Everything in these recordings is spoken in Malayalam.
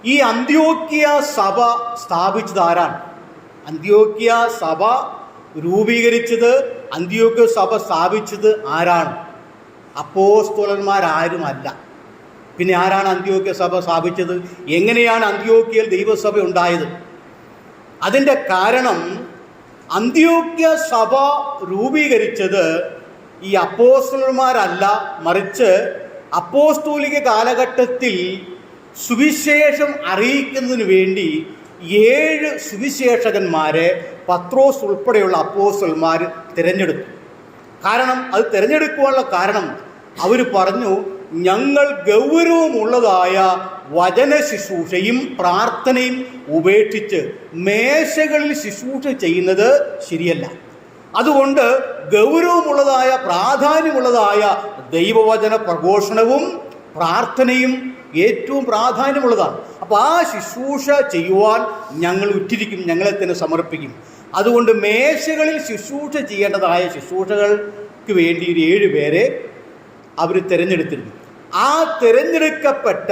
ഈ അന്ത്യോക്യ സഭ സ്ഥാപിച്ചത് ആരാണ്? അന്ത്യോക്യ സഭ രൂപീകരിച്ചത്, അന്ത്യോക്യ സഭ സ്ഥാപിച്ചത് ആരാണ്? അപ്പോസ്തലന്മാരാരുമല്ല. പിന്നെ ആരാണ് അന്ത്യോക്യ സഭ സ്ഥാപിച്ചത്? എങ്ങനെയാണ് അന്ത്യോക്യയിൽ ദൈവസഭ ഉണ്ടായത്? അതിൻ്റെ കാരണം, അന്ത്യോക്യ സഭ രൂപീകരിച്ചത് ഈ അപ്പോസ്തലന്മാരല്ല, മറിച്ച് അപ്പോസ്തോലിക കാലഘട്ടത്തിൽ സുവിശേഷം അറിയിക്കുന്നതിന് വേണ്ടി 7 സുവിശേഷകന്മാരെ പത്രോസ് ഉൾപ്പെടെയുള്ള അപ്പോസ്തലന്മാർ തിരഞ്ഞെടുത്തു. കാരണം അത് തിരഞ്ഞെടുക്കുവാനുള്ള കാരണം, അവർ പറഞ്ഞു, ഞങ്ങൾ ഗൗരവമുള്ളതായ വചന ശുശ്രൂഷയും പ്രാർത്ഥനയും ഉപേക്ഷിച്ച് മേശകളിൽ ശുശ്രൂഷ ചെയ്യുന്നത് ശരിയല്ല. അതുകൊണ്ട് ഗൗരവമുള്ളതായ, പ്രാധാന്യമുള്ളതായ ദൈവവചന പ്രഘോഷണവും പ്രാർത്ഥനയും ഏറ്റവും പ്രാധാന്യമുള്ളതാണ്. അപ്പോൾ ആ ശുശ്രൂഷ ചെയ്യുവാൻ ഞങ്ങൾ ഉറ്റിരിക്കും, ഞങ്ങളെ തന്നെ സമർപ്പിക്കും. അതുകൊണ്ട് മേശകളിൽ ശുശ്രൂഷ ചെയ്യേണ്ടതായ ശുശ്രൂഷകൾക്ക് വേണ്ടി 7 പേരെ അവർ തിരഞ്ഞെടുത്തിരുന്നു. ആ തിരഞ്ഞെടുക്കപ്പെട്ട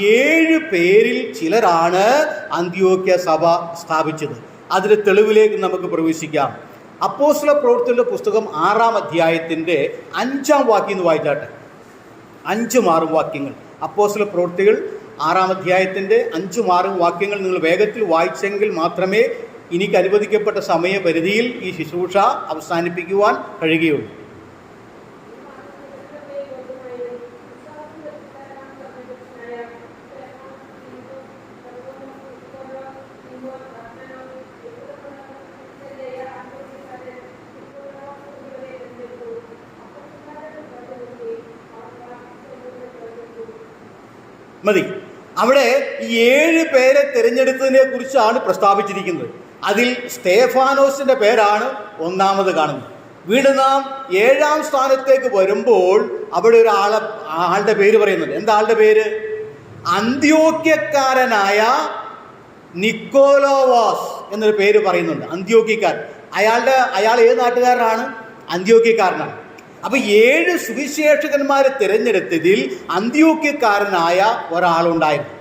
7 പേരിൽ ചിലരാണ് അന്ത്യോക്യ സഭ സ്ഥാപിച്ചത്. അതിൻ്റെ തെളിവിലേക്ക് നമുക്ക് പ്രവേശിക്കാം. അപ്പോസ്തല പ്രവൃത്തികളുടെ പുസ്തകം 6-ാം അധ്യായത്തിൻ്റെ 5-ാം വാക്യം എന്ന് വായിച്ചാട്ടെ. 5ഉം 6ഉം വാക്യങ്ങൾ. അപ്പോസ്തല പ്രവൃത്തികൾ 6-ാം അധ്യായത്തിൻ്റെ 5ഉം 6ഉം വാക്യങ്ങൾ നിങ്ങൾ വേഗത്തിൽ വായിച്ചെങ്കിൽ മാത്രമേ എനിക്ക് അനുവദിക്കപ്പെട്ട സമയപരിധിയിൽ ഈ ശുശ്രൂഷ അവസാനിപ്പിക്കുവാൻ കഴിയുകയുള്ളൂ. മതി. അവിടെ 7 പേരെ തിരഞ്ഞെടുത്തതിനെ കുറിച്ചാണ് പ്രസ്താവിച്ചിരിക്കുന്നത്. അതിൽ സ്തേഫാനോസിൻ്റെ പേരാണ് ഒന്നാമത് കാണുന്നത്. വീണ്ടും നാം 7-ാം സ്ഥാനത്തേക്ക് വരുമ്പോൾ അവിടെ ആളുടെ പേര് പറയുന്നുണ്ട്. എന്താ ആളുടെ പേര്? അന്ത്യോക്യക്കാരനായ നിക്കോലോവാസ് എന്നൊരു പേര് പറയുന്നുണ്ട്. അന്ത്യോക്യക്കാരൻ. അയാൾ ഏത് നാട്ടുകാരനാണ്? അന്ത്യോക്യക്കാരനാണ്. അപ്പൊ 7 സുവിശേഷകന്മാരെ തിരഞ്ഞെടുത്തതിൽ അന്ത്യോക്യക്കാരനായ ഒരാളുണ്ടായിരുന്നു.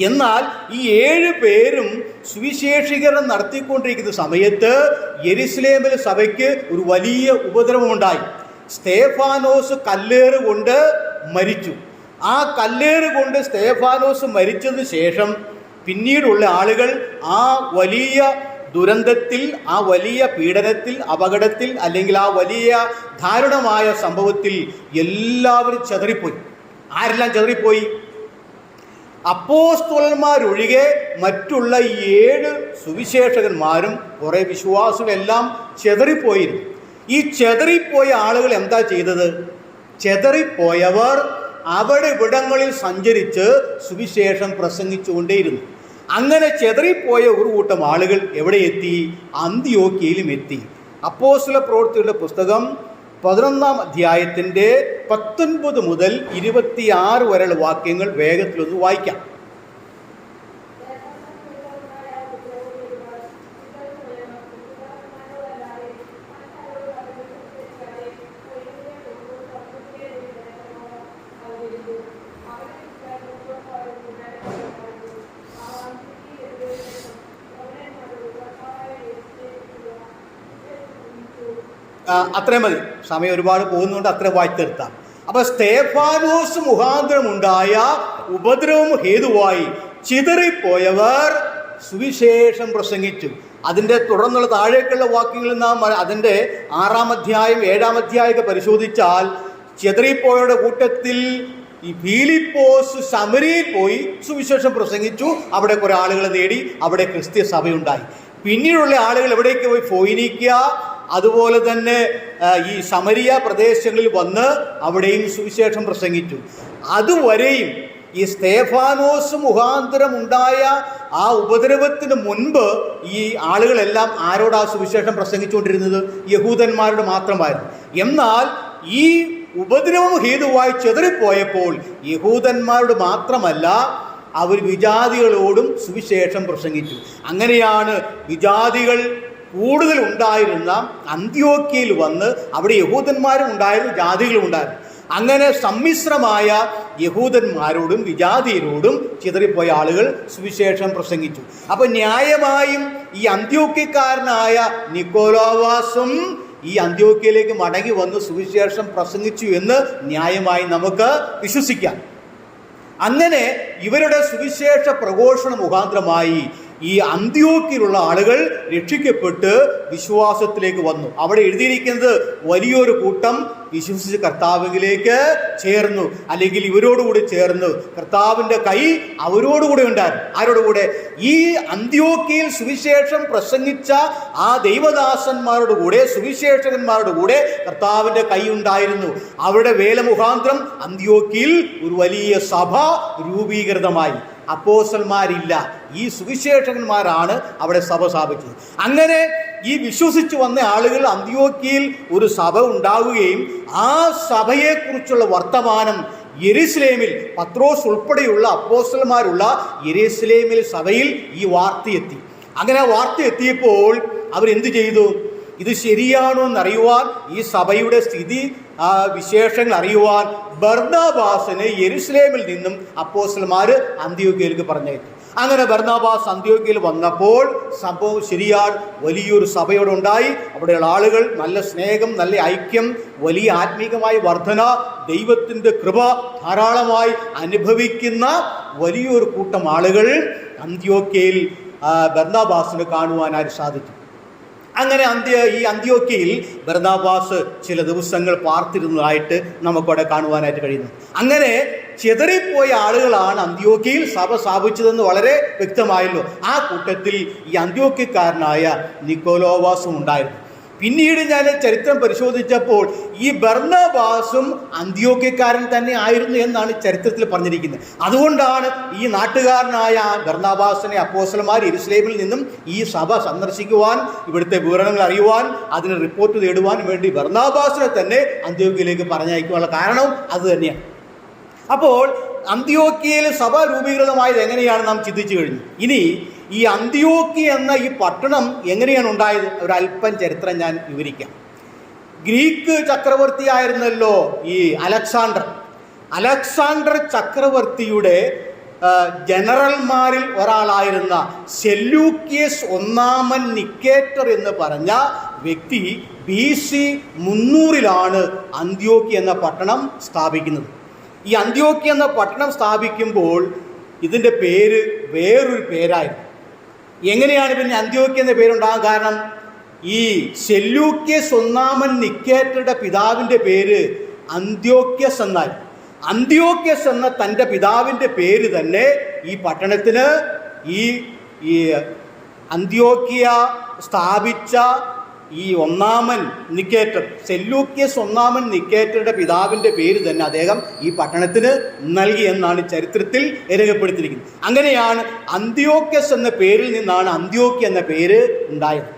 എന്നാൽ ഈ 7 പേരും സുവിശേഷീകരണം നടത്തിക്കൊണ്ടിരിക്കുന്ന സമയത്ത് യെരുശലേമിലെ സഭയ്ക്ക് ഒരു വലിയ ഉപദ്രവമുണ്ടായി. സ്തേഫാനോസ് കല്ലേറ് കൊണ്ട് മരിച്ചു. ആ കല്ലേറ് കൊണ്ട് സ്തേഫാനോസ് മരിച്ചതിന് ശേഷം പിന്നീടുള്ള ആളുകൾ ആ വലിയ ദുരന്തത്തിൽ, ആ വലിയ പീഡനത്തിൽ, അപകടത്തിൽ, അല്ലെങ്കിൽ ആ വലിയ ദാരുണമായ സംഭവത്തിൽ എല്ലാവരും ചെതറിപ്പോയി. ആരെല്ലാം ചെതറിപ്പോയി? അപ്പോസ്തലന്മാരൊഴികെ മറ്റുള്ള 7 സുവിശേഷകന്മാരും കുറേ വിശ്വാസികളെല്ലാം ചെതറിപ്പോയിരുന്നു. ഈ ചെതറിപ്പോയ ആളുകൾ എന്താ ചെയ്തത്? ചെതറിപ്പോയവർ അവിടെ ഇവിടങ്ങളിൽ സഞ്ചരിച്ച് സുവിശേഷം പ്രസംഗിച്ചുകൊണ്ടേയിരുന്നു. അങ്ങനെ ചെതറിപ്പോയ ഒരു കൂട്ടം ആളുകൾ എവിടെ എത്തി? അന്ത്യോക്യയിലും എത്തി. അപ്പോസ്തല പ്രവൃത്തികളുടെ പുസ്തകം 11-ാം അധ്യായത്തിൻ്റെ 19 മുതൽ 26 വരെയുള്ള വാക്യങ്ങൾ വേഗത്തിലൊന്ന് വായിക്കാം. അത്രയും മതി, സമയം ഒരുപാട് പോകുന്നതുകൊണ്ട് അത്രയും വായിച്ചെടുത്താം. അപ്പൊ സ്തേഫാനോസ് മുഖാന്തരമുണ്ടായ ഉപദ്രവം ഹേതുവായി ചിതറിപ്പോയവർ സുവിശേഷം പ്രസംഗിച്ചു. അതിൻ്റെ തുടർന്നുള്ള താഴേക്കുള്ള വാക്യങ്ങളിൽ നാം അതിൻ്റെ 6-ാം അധ്യായം 7-ാം അധ്യായമൊക്കെ പരിശോധിച്ചാൽ ചിതറിപ്പോയവരുടെ കൂട്ടത്തിൽ ഈ ഫിലിപ്പോസ് ശമരിയിൽ പോയി സുവിശേഷം പ്രസംഗിച്ചു. അവിടെ കുറേ ആളുകളെ നേടി. അവിടെ ക്രിസ്ത്യ സഭയുണ്ടായി. പിന്നീടുള്ള ആളുകൾ എവിടേക്ക് പോയി? ഫോയിനീക്യ, അതുപോലെ തന്നെ ഈ സമരിയ പ്രദേശങ്ങളിൽ വന്ന് അവിടെയും സുവിശേഷം പ്രസംഗിച്ചു. അതുവരെയും ഈ സ്തേഫാനോസ് മുഖാന്തരം ഉണ്ടായ ആ ഉപദ്രവത്തിന് മുൻപ് ഈ ആളുകളെല്ലാം ആരോടാ സുവിശേഷം പ്രസംഗിച്ചുകൊണ്ടിരുന്നത്? യഹൂദന്മാരോട് മാത്രമായിരുന്നു. എന്നാൽ ഈ ഉപദ്രവം ഹേതുവായി ചെതറിപ്പോയപ്പോൾ യഹൂദന്മാരോട് മാത്രമല്ല, അവർ വിജാതികളോടും സുവിശേഷം പ്രസംഗിച്ചു. അങ്ങനെയാണ് വിജാതികൾ കൂടുതൽ ഉണ്ടായിരുന്ന അന്ത്യോക്യയിൽ വന്ന് അവിടെ യഹൂദന്മാരും ഉണ്ടായിരുന്നു, ജാതികളും ഉണ്ടായിരുന്നു. അങ്ങനെ സമ്മിശ്രമായ യഹൂദന്മാരോടും വിജാതീയരോടും ചിതറിപ്പോയ ആളുകൾ സുവിശേഷം പ്രസംഗിച്ചു. അപ്പൊ ന്യായമായും ഈ അന്ത്യോക്യക്കാരനായ നിക്കോലാവാസും ഈ അന്ത്യോക്യയിലേക്ക് മടങ്ങി വന്ന് സുവിശേഷം പ്രസംഗിച്ചു എന്ന് ന്യായമായി നമുക്ക് വിശ്വസിക്കാം. അങ്ങനെ ഇവരുടെ സുവിശേഷ പ്രഘോഷണ മുഖാന്തരമായി ഈ അന്ത്യോക്യയിലുള്ള ആളുകൾ രക്ഷിക്കപ്പെട്ട് വിശ്വാസത്തിലേക്ക് വന്നു. അവിടെ എഴുതിയിരിക്കുന്നത് വലിയൊരു കൂട്ടം വിശ്വസിച്ച് കർത്താവിലേക്ക് ചേർന്നു, അല്ലെങ്കിൽ ഇവരോടുകൂടി ചേർന്നു. കർത്താവിൻ്റെ കൈ അവരോടുകൂടി ഉണ്ടായിരുന്നു. ആരോടുകൂടെ? ഈ അന്ത്യോക്യയിൽ സുവിശേഷം പ്രസംഗിച്ച ആ ദൈവദാസന്മാരുടെ കൂടെ, സുവിശേഷകന്മാരുടെ കൂടെ കർത്താവിൻ്റെ കൈ ഉണ്ടായിരുന്നു. അവരുടെ വേല മുഖാന്തരം അന്ത്യോക്യയിൽ ഒരു വലിയ സഭ രൂപീകൃതമായി. അപ്പോസ്തലന്മാരില്ല, ഈ സുവിശേഷകന്മാരാണ് അവിടെ സഭ സ്ഥാപിച്ചത്. അങ്ങനെ ഈ വിശ്വസിച്ച് വന്ന ആളുകൾ അന്ത്യോക്യയിൽ ഒരു സഭ ഉണ്ടാവുകയും ആ സഭയെക്കുറിച്ചുള്ള വർത്തമാനം യെരുശലേമിൽ പത്രോസ് ഉൾപ്പെടെയുള്ള അപ്പോസ്തലന്മാരുള്ള യെരുശലേമിൽ സഭയിൽ ഈ വാർത്തയെത്തി. അങ്ങനെ വാർത്ത എത്തിയപ്പോൾ അവരെന്ത് ചെയ്തു? ഇത് ശരിയാണോ എന്നറിയുവാൻ, ഈ സഭയുടെ സ്ഥിതി വിശേഷങ്ങൾ അറിയുവാൻ ബർന്നബാസിനെ യെരുശലേമിൽ നിന്നും അപ്പോസ്തലന്മാർ അന്ത്യോക്യയിലേക്ക് പറഞ്ഞയച്ചു. അങ്ങനെ ബർന്നബാസ് അന്ത്യോക്യയിൽ വന്നപ്പോൾ സംഭവം ശരിയാണ്, വലിയൊരു സഭയോടെ ഉണ്ടായി. അവിടെയുള്ള ആളുകൾ നല്ല സ്നേഹം, നല്ല ഐക്യം, വലിയ ആത്മീകമായ വർധന, ദൈവത്തിൻ്റെ കൃപ ധാരാളമായി അനുഭവിക്കുന്ന വലിയൊരു കൂട്ടം ആളുകൾ അന്ത്യോക്യയിൽ ബർന്നബാസിനെ കാണുവാനായി സാധിച്ചു. അങ്ങനെ ഈ അന്ത്യോക്യയിൽ ബർന്നബാസ് ചില ദിവസങ്ങൾ പാർത്തിരുന്നതായിട്ട് നമുക്കവിടെ കാണുവാനായിട്ട് കഴിയുന്നു. അങ്ങനെ ചിതറിപ്പോയ ആളുകളാണ് അന്ത്യോക്യയിൽ സഭ സ്ഥാപിച്ചതെന്ന് വളരെ വ്യക്തമായല്ലോ. ആ കൂട്ടത്തിൽ ഈ അന്ത്യോക്യക്കാരനായ നിക്കോലോവാസും ഉണ്ടായിരുന്നു. പിന്നീട് ഞാൻ ചരിത്രം പരിശോധിച്ചപ്പോൾ ഈ ബർന്നബാസും അന്ത്യോക്യക്കാരൻ തന്നെ ആയിരുന്നു എന്നാണ് ചരിത്രത്തിൽ പറഞ്ഞിരിക്കുന്നത്. അതുകൊണ്ടാണ് ഈ നാട്ടുകാരനായ ബർന്നബാസിനെ അപ്പോസ്തലന്മാർ യെരുശലേമിൽ നിന്നും ഈ സഭ സന്ദർശിക്കുവാൻ, ഇവിടുത്തെ വിവരങ്ങൾ അറിയുവാൻ, അതിന് റിപ്പോർട്ട് നേടുവാൻ വേണ്ടി ബർന്നബാസിനെ തന്നെ അന്ത്യോക്യയിലേക്ക് പറഞ്ഞയക്കുവാനുള്ള കാരണം അത് തന്നെയാണ്. അപ്പോൾ അന്ത്യോക്യയിൽ സഭ രൂപീകൃതമായത് എങ്ങനെയാണ് നാം ചിന്തിച്ചു കഴിഞ്ഞു. ഇനി ഈ അന്ത്യോക്യ എന്ന ഈ പട്ടണം എങ്ങനെയാണ് ഉണ്ടായത്? ഒരല്പം ചരിത്രം ഞാൻ വിവരിക്കാം. ഗ്രീക്ക് ചക്രവർത്തിയായിരുന്നല്ലോ ഈ അലക്സാണ്ടർ ചക്രവർത്തിയുടെ ജനറൽമാരിൽ ഒരാളായിരുന്ന സെല്യൂക്കിയസ് ഒന്നാമൻ നിക്കേറ്റർ എന്ന് പറഞ്ഞ വ്യക്തി BC 300 അന്ത്യോക്യ എന്ന പട്ടണം സ്ഥാപിക്കുന്നത്. ഈ അന്ത്യോക്യ എന്ന പട്ടണം സ്ഥാപിക്കുമ്പോൾ ഇതിൻ്റെ പേര് വേറൊരു പേരായിരുന്നു. എങ്ങനെയാണ് പിന്നെ അന്ത്യോക്യ എന്ന പേരുണ്ടാകാൻ കാരണം? ഈ സെല്യൂക്യസ് ഒന്നാമൻ നിക്കേറ്ററുടെ പിതാവിൻ്റെ പേര് അന്ത്യോക്യസ് എന്നായി. അന്ത്യോക്യസ് എന്ന തൻ്റെ പിതാവിൻ്റെ പേര് തന്നെ ഈ പട്ടണത്തിന്, ഈ അന്ത്യോക്യ സ്ഥാപിച്ച ഈ ഒന്നാമൻ നിക്കേറ്റർ, സെല്യൂക്യസ് ഒന്നാമൻ നിക്കേറ്ററുടെ പിതാവിൻ്റെ പേര് തന്നെ അദ്ദേഹം ഈ പട്ടണത്തിന് നൽകി എന്നാണ് ചരിത്രത്തിൽ രേഖപ്പെടുത്തിയിരിക്കുന്നത്. അങ്ങനെയാണ് അന്ത്യോക്യസ് എന്ന പേരിൽ നിന്നാണ് അന്ത്യോക്യ എന്ന പേര് ഉണ്ടായത്.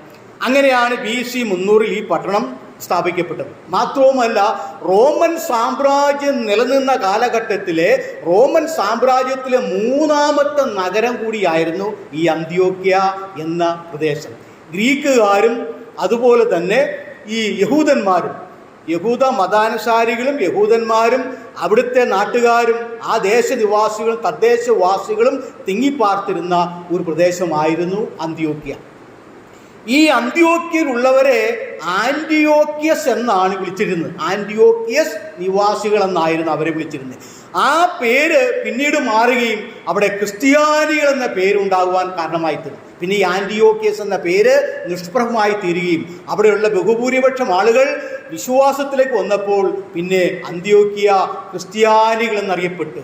അങ്ങനെയാണ് BC 300 ഈ പട്ടണം സ്ഥാപിക്കപ്പെട്ടത്. മാത്രവുമല്ല, റോമൻ സാമ്രാജ്യം നിലനിന്ന കാലഘട്ടത്തിലെ റോമൻ സാമ്രാജ്യത്തിലെ 3ാമത്തെ നഗരം കൂടിയായിരുന്നു ഈ അന്ത്യോക്യ എന്ന പ്രദേശം. ഗ്രീക്കുകാരും അതുപോലെ തന്നെ ഈ യഹൂദ മതാനുസാരികളും യഹൂദന്മാരും അവിടുത്തെ നാട്ടുകാരും ആ ദേശനിവാസികളും തദ്ദേശവാസികളും തിങ്ങിപ്പാർത്തിരുന്ന ഒരു പ്രദേശമായിരുന്നു അന്ത്യോക്യ. ഈ അന്ത്യോക്യയിലുള്ളവരെ ആന്റിയോക്യസ് എന്നാണ് വിളിച്ചിരുന്നത്. ആന്റിയോക്യസ് നിവാസികൾ എന്നായിരുന്നു അവരെ വിളിച്ചിരുന്നത്. ആ പേര് പിന്നീട് മാറുകയും അവിടെ ക്രിസ്ത്യാനികൾ എന്ന പേരുണ്ടാകുവാൻ കാരണമായി തീർന്നു. പിന്നെ ഈ ആന്റിയോക്യസ് എന്ന പേര് നിഷ്പ്രഭമായി തീരുകയും അവിടെയുള്ള ബഹുഭൂരിപക്ഷം ആളുകൾ വിശ്വാസത്തിലേക്ക് വന്നപ്പോൾ പിന്നെ അന്ത്യോക്യ ക്രിസ്ത്യാനികൾ എന്നറിയപ്പെട്ടു.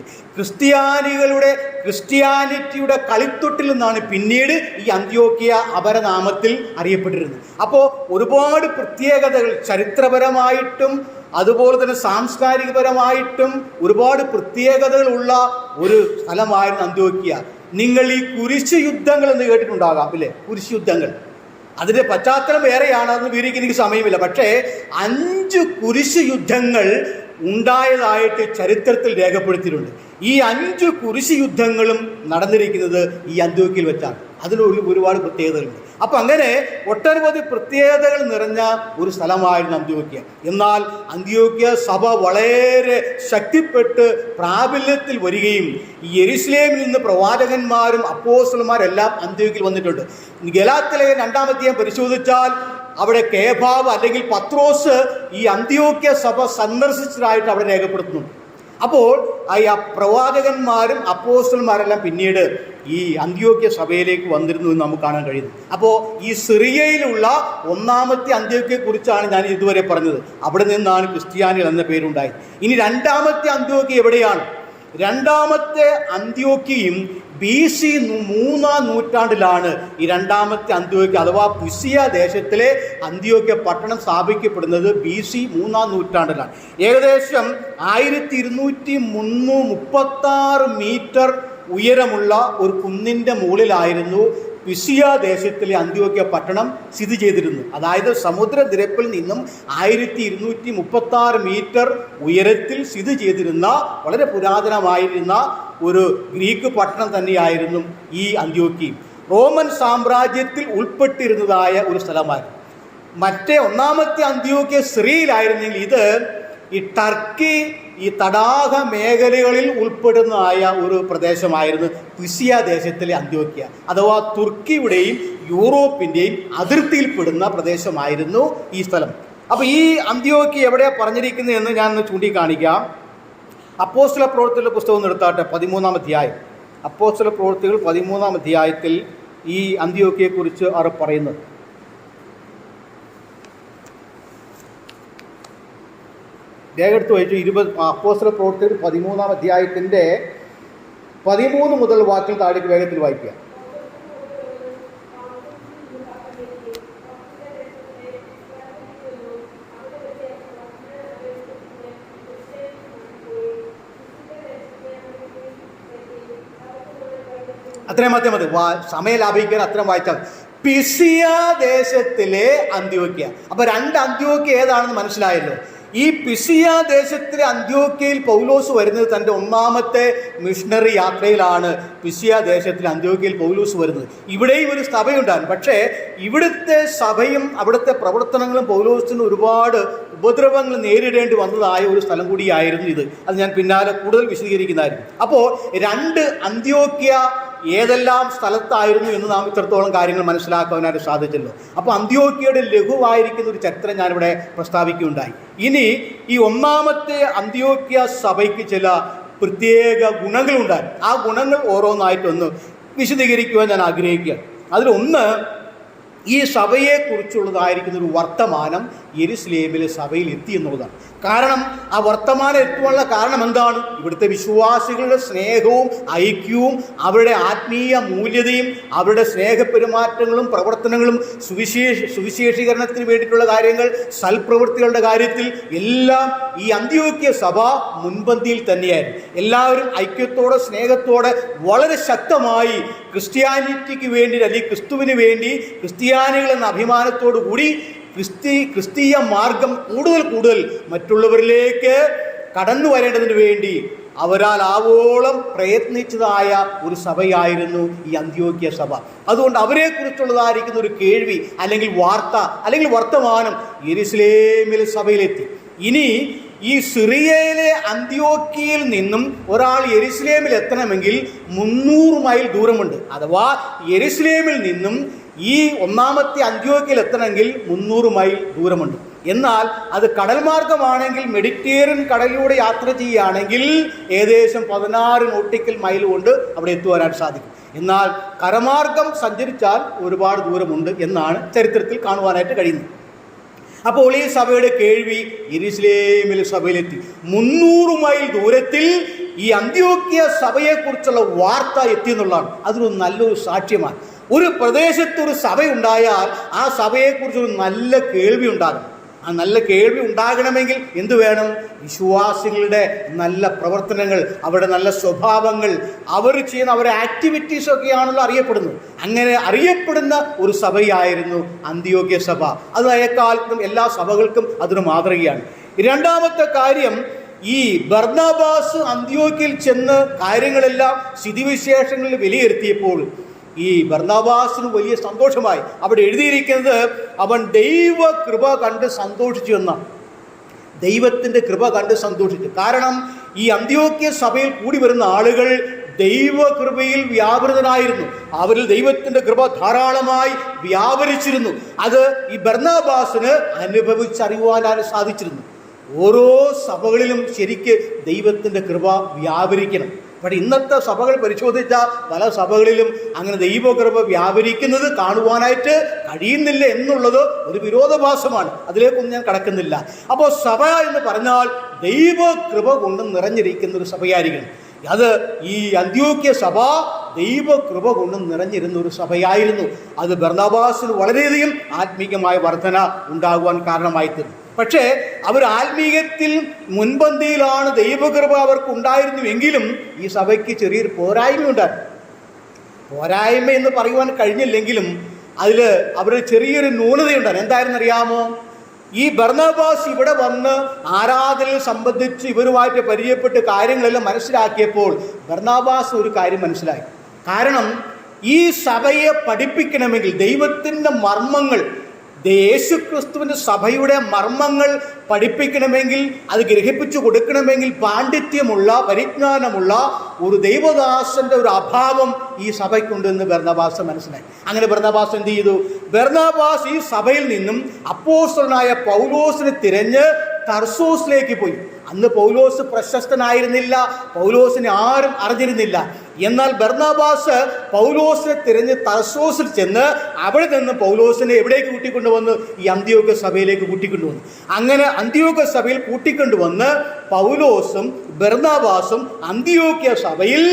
ക്രിസ്ത്യാനിറ്റിയുടെ കളിത്തൊട്ടിൽ നിന്നാണ് പിന്നീട് ഈ അന്ത്യോക്യ അപരനാമത്തിൽ അറിയപ്പെട്ടിരുന്നത്. അപ്പോൾ ഒരുപാട് പ്രത്യേകതകൾ ചരിത്രപരമായിട്ടും അതുപോലെ തന്നെ സാംസ്കാരികപരമായിട്ടും ഒരുപാട് പ്രത്യേകതകളുള്ള ഒരു സ്ഥലമായിരുന്നു അന്ത്യോക്യ. നിങ്ങൾ ഈ കുരിശ് യുദ്ധങ്ങൾ എന്ന് കേട്ടിട്ടുണ്ടാകാം, ഇല്ലേ? കുരിശ് യുദ്ധങ്ങൾ, അതിൻ്റെ പശ്ചാത്തലം വേറെയാണ്, അതൊന്നും വിവരിക്കാൻ എനിക്ക് സമയമില്ല. പക്ഷേ 5 കുരിശ് യുദ്ധങ്ങൾ ഉണ്ടായതായിട്ട് ചരിത്രത്തിൽ രേഖപ്പെടുത്തിയിട്ടുണ്ട്. ഈ 5 കുരിശ് യുദ്ധങ്ങളും നടന്നിരിക്കുന്നത് ഈ അന്ത്യോക്യയിൽ വെച്ചാണ്. അതിനുള്ളിൽ ഒരുപാട് പ്രത്യേകതകളുണ്ട്. അപ്പം അങ്ങനെ ഒട്ടനവധി പ്രത്യേകതകൾ നിറഞ്ഞ ഒരു സ്ഥലമായിരുന്നു അന്ത്യോക്യ. എന്നാൽ അന്ത്യോക്യ സഭ വളരെ ശക്തിപ്പെട്ട് പ്രാബല്യത്തിൽ വരികയും യെരുശലേമിൽ നിന്ന് പ്രവാചകന്മാരും അപ്പോസ്തലന്മാരെല്ലാം അന്ത്യോക്യയിൽ വന്നിട്ടുണ്ട്. ഗലാത്യലേഖനം 2-ാം അധ്യായം പരിശോധിച്ചാൽ അവിടെ കേഫാവ് അല്ലെങ്കിൽ പത്രോസ് ഈ അന്ത്യോക്യ സഭ സന്ദർശിച്ചതായിട്ട് അവിടെ രേഖപ്പെടുത്തുന്നുണ്ട്. അപ്പോൾ ഈ പ്രവാചകന്മാരും അപ്പോസ്തലന്മാരെല്ലാം പിന്നീട് ഈ അന്ത്യോക്യ സഭയിലേക്ക് വന്നിരുന്നു എന്ന് നമുക്ക് കാണാൻ കഴിയുന്നു. അപ്പോൾ ഈ സിറിയയിലുള്ള 1-ാമത്തെ അന്ത്യോക്യയെക്കുറിച്ചാണ് ഞാൻ ഇതുവരെ പറഞ്ഞത്. അവിടെ നിന്നാണ് ക്രിസ്ത്യാനികൾ എന്ന പേരുണ്ടായത്. ഇനി 2-ാമത്തെ അന്ത്യോക്യ എവിടെയാണ്? 2-ാമത്തെ അന്ത്യോക്യയും BC 3-ാം നൂറ്റാണ്ടിലാണ് ഈ 2-ാമത്തെ അന്ത്യോക്യ അഥവാ പിസിയ ദേശത്തിലെ അന്ത്യോക്യ പട്ടണം സ്ഥാപിക്കപ്പെടുന്നത്. BC 3-ാം നൂറ്റാണ്ടിലാണ്. ഏകദേശം 1236 മീറ്റർ ഉയരമുള്ള ഒരു കുന്നിൻ്റെ മുകളിലായിരുന്നു പിസിയ ദേശത്തിലെ അന്ത്യോക്യ പട്ടണം സ്ഥിതി ചെയ്തിരുന്നു. അതായത് സമുദ്രനിരപ്പിൽ നിന്നും 1236 മീറ്റർ ഉയരത്തിൽ സ്ഥിതി ചെയ്തിരുന്ന വളരെ പുരാതനമായിരുന്ന ഒരു ഗ്രീക്ക് പട്ടണം തന്നെയായിരുന്നു ഈ അന്ത്യോക്യ. റോമൻ സാമ്രാജ്യത്തിൽ ഉൾപ്പെട്ടിരുന്നതായ ഒരു സ്ഥലമായിരുന്നു. മറ്റേ 1-ാമത്തെ അന്ത്യോക്യ സിറിയയിലായിരുന്നെങ്കിൽ ഇത് ഈ ടർക്കി ഈ തടാക മേഖലകളിൽ ഉൾപ്പെടുന്നതായ ഒരു പ്രദേശമായിരുന്നു പിസിയ ദേശത്തിലെ അന്ത്യോക്യ. അഥവാ തുർക്കിയുടെയും യൂറോപ്പിൻ്റെയും അതിർത്തിയിൽപ്പെടുന്ന പ്രദേശമായിരുന്നു ഈ സ്ഥലം. അപ്പോൾ ഈ അന്ത്യോക്യ എവിടെയാണ് പറഞ്ഞിരിക്കുന്നത് എന്ന് ഞാൻ ചൂണ്ടിക്കാണിക്കാം. അപ്പോസ്തല പ്രവൃത്തികളുടെ പുസ്തകം എടുത്താട്ടെ, 13-ാം അധ്യായം. അപ്പോസ്തല പ്രവൃത്തികൾ 13-ാം അധ്യായത്തിൽ ഈ അന്ത്യോക്യയെക്കുറിച്ച് അവർ പറയുന്നത്. രേഖയെടുത്ത് വായിച്ചു. 20 അപ്പോസ്തല പ്രവൃത്തികൾ 13-ാം അധ്യായത്തിൻ്റെ 13 മുതൽ വാക്കിൽ താഴേക്ക് വേഗത്തിൽ വായിക്കുക. അത്രയും മതി സമയം ലാഭിക്കാൻ അത്രയും വായിച്ചാൽ. പിസിയ ദേശത്തിലെ അന്ത്യോക്യ. അപ്പോൾ 2 അന്ത്യോക്യ ഏതാണെന്ന് മനസ്സിലായല്ലോ. ഈ പിസിയ ദേശത്തിലെ അന്ത്യോക്യയിൽ പൗലോസ് വരുന്നത് തൻ്റെ 1-ാമത്തെ മിഷണറി യാത്രയിലാണ്. പിസിയ ദേശത്തിലെ അന്ത്യോക്യയിൽ പൗലോസ് വരുന്നത്. ഇവിടെയും ഒരു സഭയുണ്ടാകും. പക്ഷേ ഇവിടുത്തെ സഭയും അവിടുത്തെ പ്രവർത്തനങ്ങളും പൗലോസിന് ഒരുപാട് ഉപദ്രവങ്ങൾ നേരിടേണ്ടി വന്നതായ ഒരു സ്ഥലം കൂടിയായിരുന്നു ഇത്. അത് ഞാൻ പിന്നാലെ കൂടുതൽ വിശദീകരിക്കുന്നതായിരുന്നു. അപ്പോൾ 2 അന്ത്യോക്യ ഏതെല്ലാം സ്ഥലത്തായിരുന്നു എന്ന് നാം ഇത്രത്തോളം കാര്യങ്ങൾ മനസ്സിലാക്കുവാനായിട്ട് സാധിച്ചല്ലോ. അപ്പോൾ അന്ത്യോക്യയുടെ ലഘുവായിരിക്കുന്ന ഒരു ചരിത്രം ഞാനിവിടെ പ്രസ്താവിക്കുകയുണ്ടായി. ഇനി ഈ 1-ാമത്തെ അന്ത്യോക്യ സഭയ്ക്ക് ചില പ്രത്യേക ഗുണങ്ങളുണ്ടായി. ആ ഗുണങ്ങൾ ഓരോന്നായിട്ടൊന്ന് വിശദീകരിക്കുവാൻ ഞാൻ ആഗ്രഹിക്കുകയാണ്. അതിലൊന്ന്, ഈ സഭയെക്കുറിച്ചുള്ളതായിരിക്കുന്ന ഒരു വർത്തമാനം യെരുശലേമിലെ സഭയിൽ എത്തി എന്നുള്ളതാണ്. കാരണം ആ വർത്തമാനം എത്തുവാനുള്ള കാരണം എന്താണ്? ഇവിടുത്തെ വിശ്വാസികളുടെ സ്നേഹവും ഐക്യവും അവരുടെ ആത്മീയ മൂല്യതയും അവരുടെ സ്നേഹപെരുമാറ്റങ്ങളും പ്രവർത്തനങ്ങളും സുവിശേഷീകരണത്തിന് വേണ്ടിയിട്ടുള്ള കാര്യങ്ങൾ, സൽപ്രവൃത്തികളുടെ കാര്യത്തിൽ എല്ലാം ഈ അന്ത്യോക്യ സഭ മുൻപന്തിയിൽ തന്നെയായിരുന്നു. എല്ലാവരും ഐക്യത്തോടെ സ്നേഹത്തോടെ വളരെ ശക്തമായി ക്രിസ്ത്യാനിറ്റിക്ക് വേണ്ടി അല്ലെങ്കിൽ ക്രിസ്തുവിന് വേണ്ടി ക്രിസ്ത്യാനികൾ എന്ന അഭിമാനത്തോടു കൂടി ക്രിസ്തീയ മാർഗം കൂടുതൽ മറ്റുള്ളവരിലേക്ക് കടന്നു വരേണ്ടതിന് വേണ്ടി അവരാൽ ആവോളം പ്രയത്നിച്ചതായ ഒരു സഭയായിരുന്നു ഈ അന്ത്യോക്യ സഭ. അതുകൊണ്ട് അവരെക്കുറിച്ചുള്ളതായിരിക്കുന്ന ഒരു കേൾവി അല്ലെങ്കിൽ വാർത്ത അല്ലെങ്കിൽ വർത്തമാനം യെരുശലേമിലെ സഭയിലെത്തി. ഇനി ഈ സിറിയയിലെ അന്ത്യോക്യയിൽ നിന്നും ഒരാൾ യെരുശലേമിൽ എത്തണമെങ്കിൽ 300 മൈൽ ദൂരമുണ്ട്. അഥവാ യെരുശലേമിൽ നിന്നും ഈ 1-ാമത്തെ അന്ത്യോക്യയിൽ എത്തണമെങ്കിൽ 300 മൈൽ ദൂരമുണ്ട്. എന്നാൽ അത് കടൽ മാർഗമാണെങ്കിൽ മെഡിറ്ററേനിയൻ കടലിലൂടെ യാത്ര ചെയ്യുകയാണെങ്കിൽ ഏകദേശം 16 നോട്ടിക്കൽ മൈൽ കൊണ്ട് അവിടെ എത്തുവാനായിട്ട് സാധിക്കും. എന്നാൽ കരമാർഗം സഞ്ചരിച്ചാൽ ഒരുപാട് ദൂരമുണ്ട് എന്നാണ് ചരിത്രത്തിൽ കാണുവാനായിട്ട് കഴിയുന്നത്. അപ്പോൾ ഈ സഭയുടെ കേൾവി യെരുശലേമിലെ സഭയിലെത്തി. 300 മൈൽ ദൂരത്തിൽ ഈ അന്ത്യോക്യ സഭയെക്കുറിച്ചുള്ള വാർത്ത എത്തി എന്നുള്ളതാണ്. അതൊരു നല്ലൊരു സാക്ഷ്യമാണ്. ഒരു പ്രദേശത്തൊരു സഭയുണ്ടായാൽ ആ സഭയെക്കുറിച്ചൊരു നല്ല കേൾവി ഉണ്ടാകും. ആ നല്ല കേൾവി ഉണ്ടാകണമെങ്കിൽ എന്തു വേണം? വിശ്വാസികളുടെ നല്ല പ്രവർത്തനങ്ങൾ, അവരുടെ നല്ല സ്വഭാവങ്ങൾ, അവർ ചെയ്യുന്ന അവരുടെ ആക്ടിവിറ്റീസൊക്കെയാണല്ലോ അറിയപ്പെടുന്നത്. അങ്ങനെ അറിയപ്പെടുന്ന ഒരു സഭയായിരുന്നു അന്ത്യോക്യ സഭ. അത് എക്കാലത്തും എല്ലാ സഭകൾക്കും അതൊരു മാതൃകയാണ്. 2-ാമത്തെ കാര്യം, ഈ ബർന്നബാസ് അന്ത്യോക്യയിൽ ചെന്ന് കാര്യങ്ങളെല്ലാം സ്ഥിതിവിശേഷങ്ങളിൽ വിലയിരുത്തിയപ്പോൾ ഈ ബർന്നബാസിന് വലിയ സന്തോഷമായി. അവിടെ എഴുതിയിരിക്കുന്നത് അവൻ ദൈവകൃപ കണ്ട് സന്തോഷിച്ചു എന്നാണ്. ദൈവത്തിൻ്റെ കൃപ കണ്ട് സന്തോഷിച്ചു. കാരണം ഈ അന്ത്യോക്യ സഭയിൽ കൂടി വരുന്ന ആളുകൾ ദൈവകൃപയിൽ വ്യാപൃതനായിരുന്നു. അവരിൽ ദൈവത്തിൻ്റെ കൃപ ധാരാളമായി വ്യാപരിച്ചിരുന്നു. അത് ഈ ബർന്നബാസിന് അനുഭവിച്ചറിയുവാനാണ് സാധിച്ചിരുന്നു. ഓരോ സഭകളിലും ശരിക്ക് ദൈവത്തിൻ്റെ കൃപ വ്യാപരിക്കണം. പക്ഷേ ഇന്നത്തെ സഭകൾ പരിശോധിച്ചാൽ പല സഭകളിലും അങ്ങനെ ദൈവകൃപ വ്യാപരിക്കുന്നത് കാണുവാനായിട്ട് കഴിയുന്നില്ല എന്നുള്ളത് ഒരു വിരോധാഭാസമാണ്. അതിലേക്കൊന്നും ഞാൻ കടക്കുന്നില്ല. അപ്പോൾ സഭ എന്ന് പറഞ്ഞാൽ ദൈവകൃപ കൊണ്ട് നിറഞ്ഞിരിക്കുന്ന ഒരു സഭയായിരിക്കണം. അത് ഈ അന്ത്യോക്യ സഭ ദൈവകൃപ കൊണ്ട് നിറഞ്ഞിരുന്ന ഒരു സഭയായിരുന്നു. അത് ബർന്നബാസിന് വളരെയധികം ആത്മീകമായ വർധന ഉണ്ടാകുവാൻ കാരണമായി തീർന്നു. പക്ഷേ അവർ ആത്മീയത്തിൽ മുൻപന്തിയിലാണ്, ദൈവകൃപ അവർക്ക് ഉണ്ടായിരുന്നുവെങ്കിലും ഈ സഭയ്ക്ക് ചെറിയൊരു പോരായ്മ ഉണ്ടായിരുന്നു. പോരായ്മ എന്ന് പറയുവാൻ കഴിഞ്ഞില്ലെങ്കിലും അതിൽ അവരുടെ ചെറിയൊരു ന്യൂനതയുണ്ടായിരുന്നു. എന്തായിരുന്നു അറിയാമോ? ഈ ബർന്നബാസ് ഇവിടെ വന്ന് ആരാധനയിൽ സംബന്ധിച്ച് ഇവരുമായിട്ട് പരിചയപ്പെട്ട് കാര്യങ്ങളെല്ലാം മനസ്സിലാക്കിയപ്പോൾ ബർന്നബാസ് ഒരു കാര്യം മനസ്സിലായി. കാരണം ഈ സഭയെ പഠിപ്പിക്കണമെങ്കിൽ ദൈവത്തിൻ്റെ മർമ്മങ്ങൾ, യേശുക്രിസ്തുവിൻ്റെ സഭയുടെ മർമ്മങ്ങൾ പഠിപ്പിക്കണമെങ്കിൽ, അത് ഗ്രഹിപ്പിച്ചു കൊടുക്കണമെങ്കിൽ പാണ്ഡിത്യമുള്ള, പരിജ്ഞാനമുള്ള ഒരു ദൈവദാസന്റെ ഒരു അഭാവം ഈ സഭയ്ക്കുണ്ടെന്ന് ബർന്നബാസ് മനസ്സിലായി. അങ്ങനെ ബർന്നബാസ് എന്ത് ചെയ്തു? ബർന്നബാസ് ഈ സഭയിൽ നിന്നും അപ്പോസ്തലനായ പൗലോസിനെ തിരഞ്ഞ് തർസോസിലേക്ക് പോയി. അന്ന് പൗലോസ് പ്രശസ്തനായിരുന്നില്ല, പൗലോസിനെ ആരും അറിഞ്ഞിരുന്നില്ല. എന്നാൽ ബർന്നബാസ് പൗലോസിനെ തിരഞ്ഞ് തർസോസിൽ ചെന്ന് അവിടെ നിന്ന് പൗലോസിനെ എവിടേക്ക് കൂട്ടിക്കൊണ്ടുവന്നു? ഈ അന്ത്യോക്യ സഭയിലേക്ക് കൂട്ടിക്കൊണ്ടുവന്നു. അങ്ങനെ അന്ത്യോക്യ സഭയിൽ കൂട്ടിക്കൊണ്ടുവന്ന് പൗലോസും ബർന്നബാസും അന്ത്യോക്യ സഭയിൽ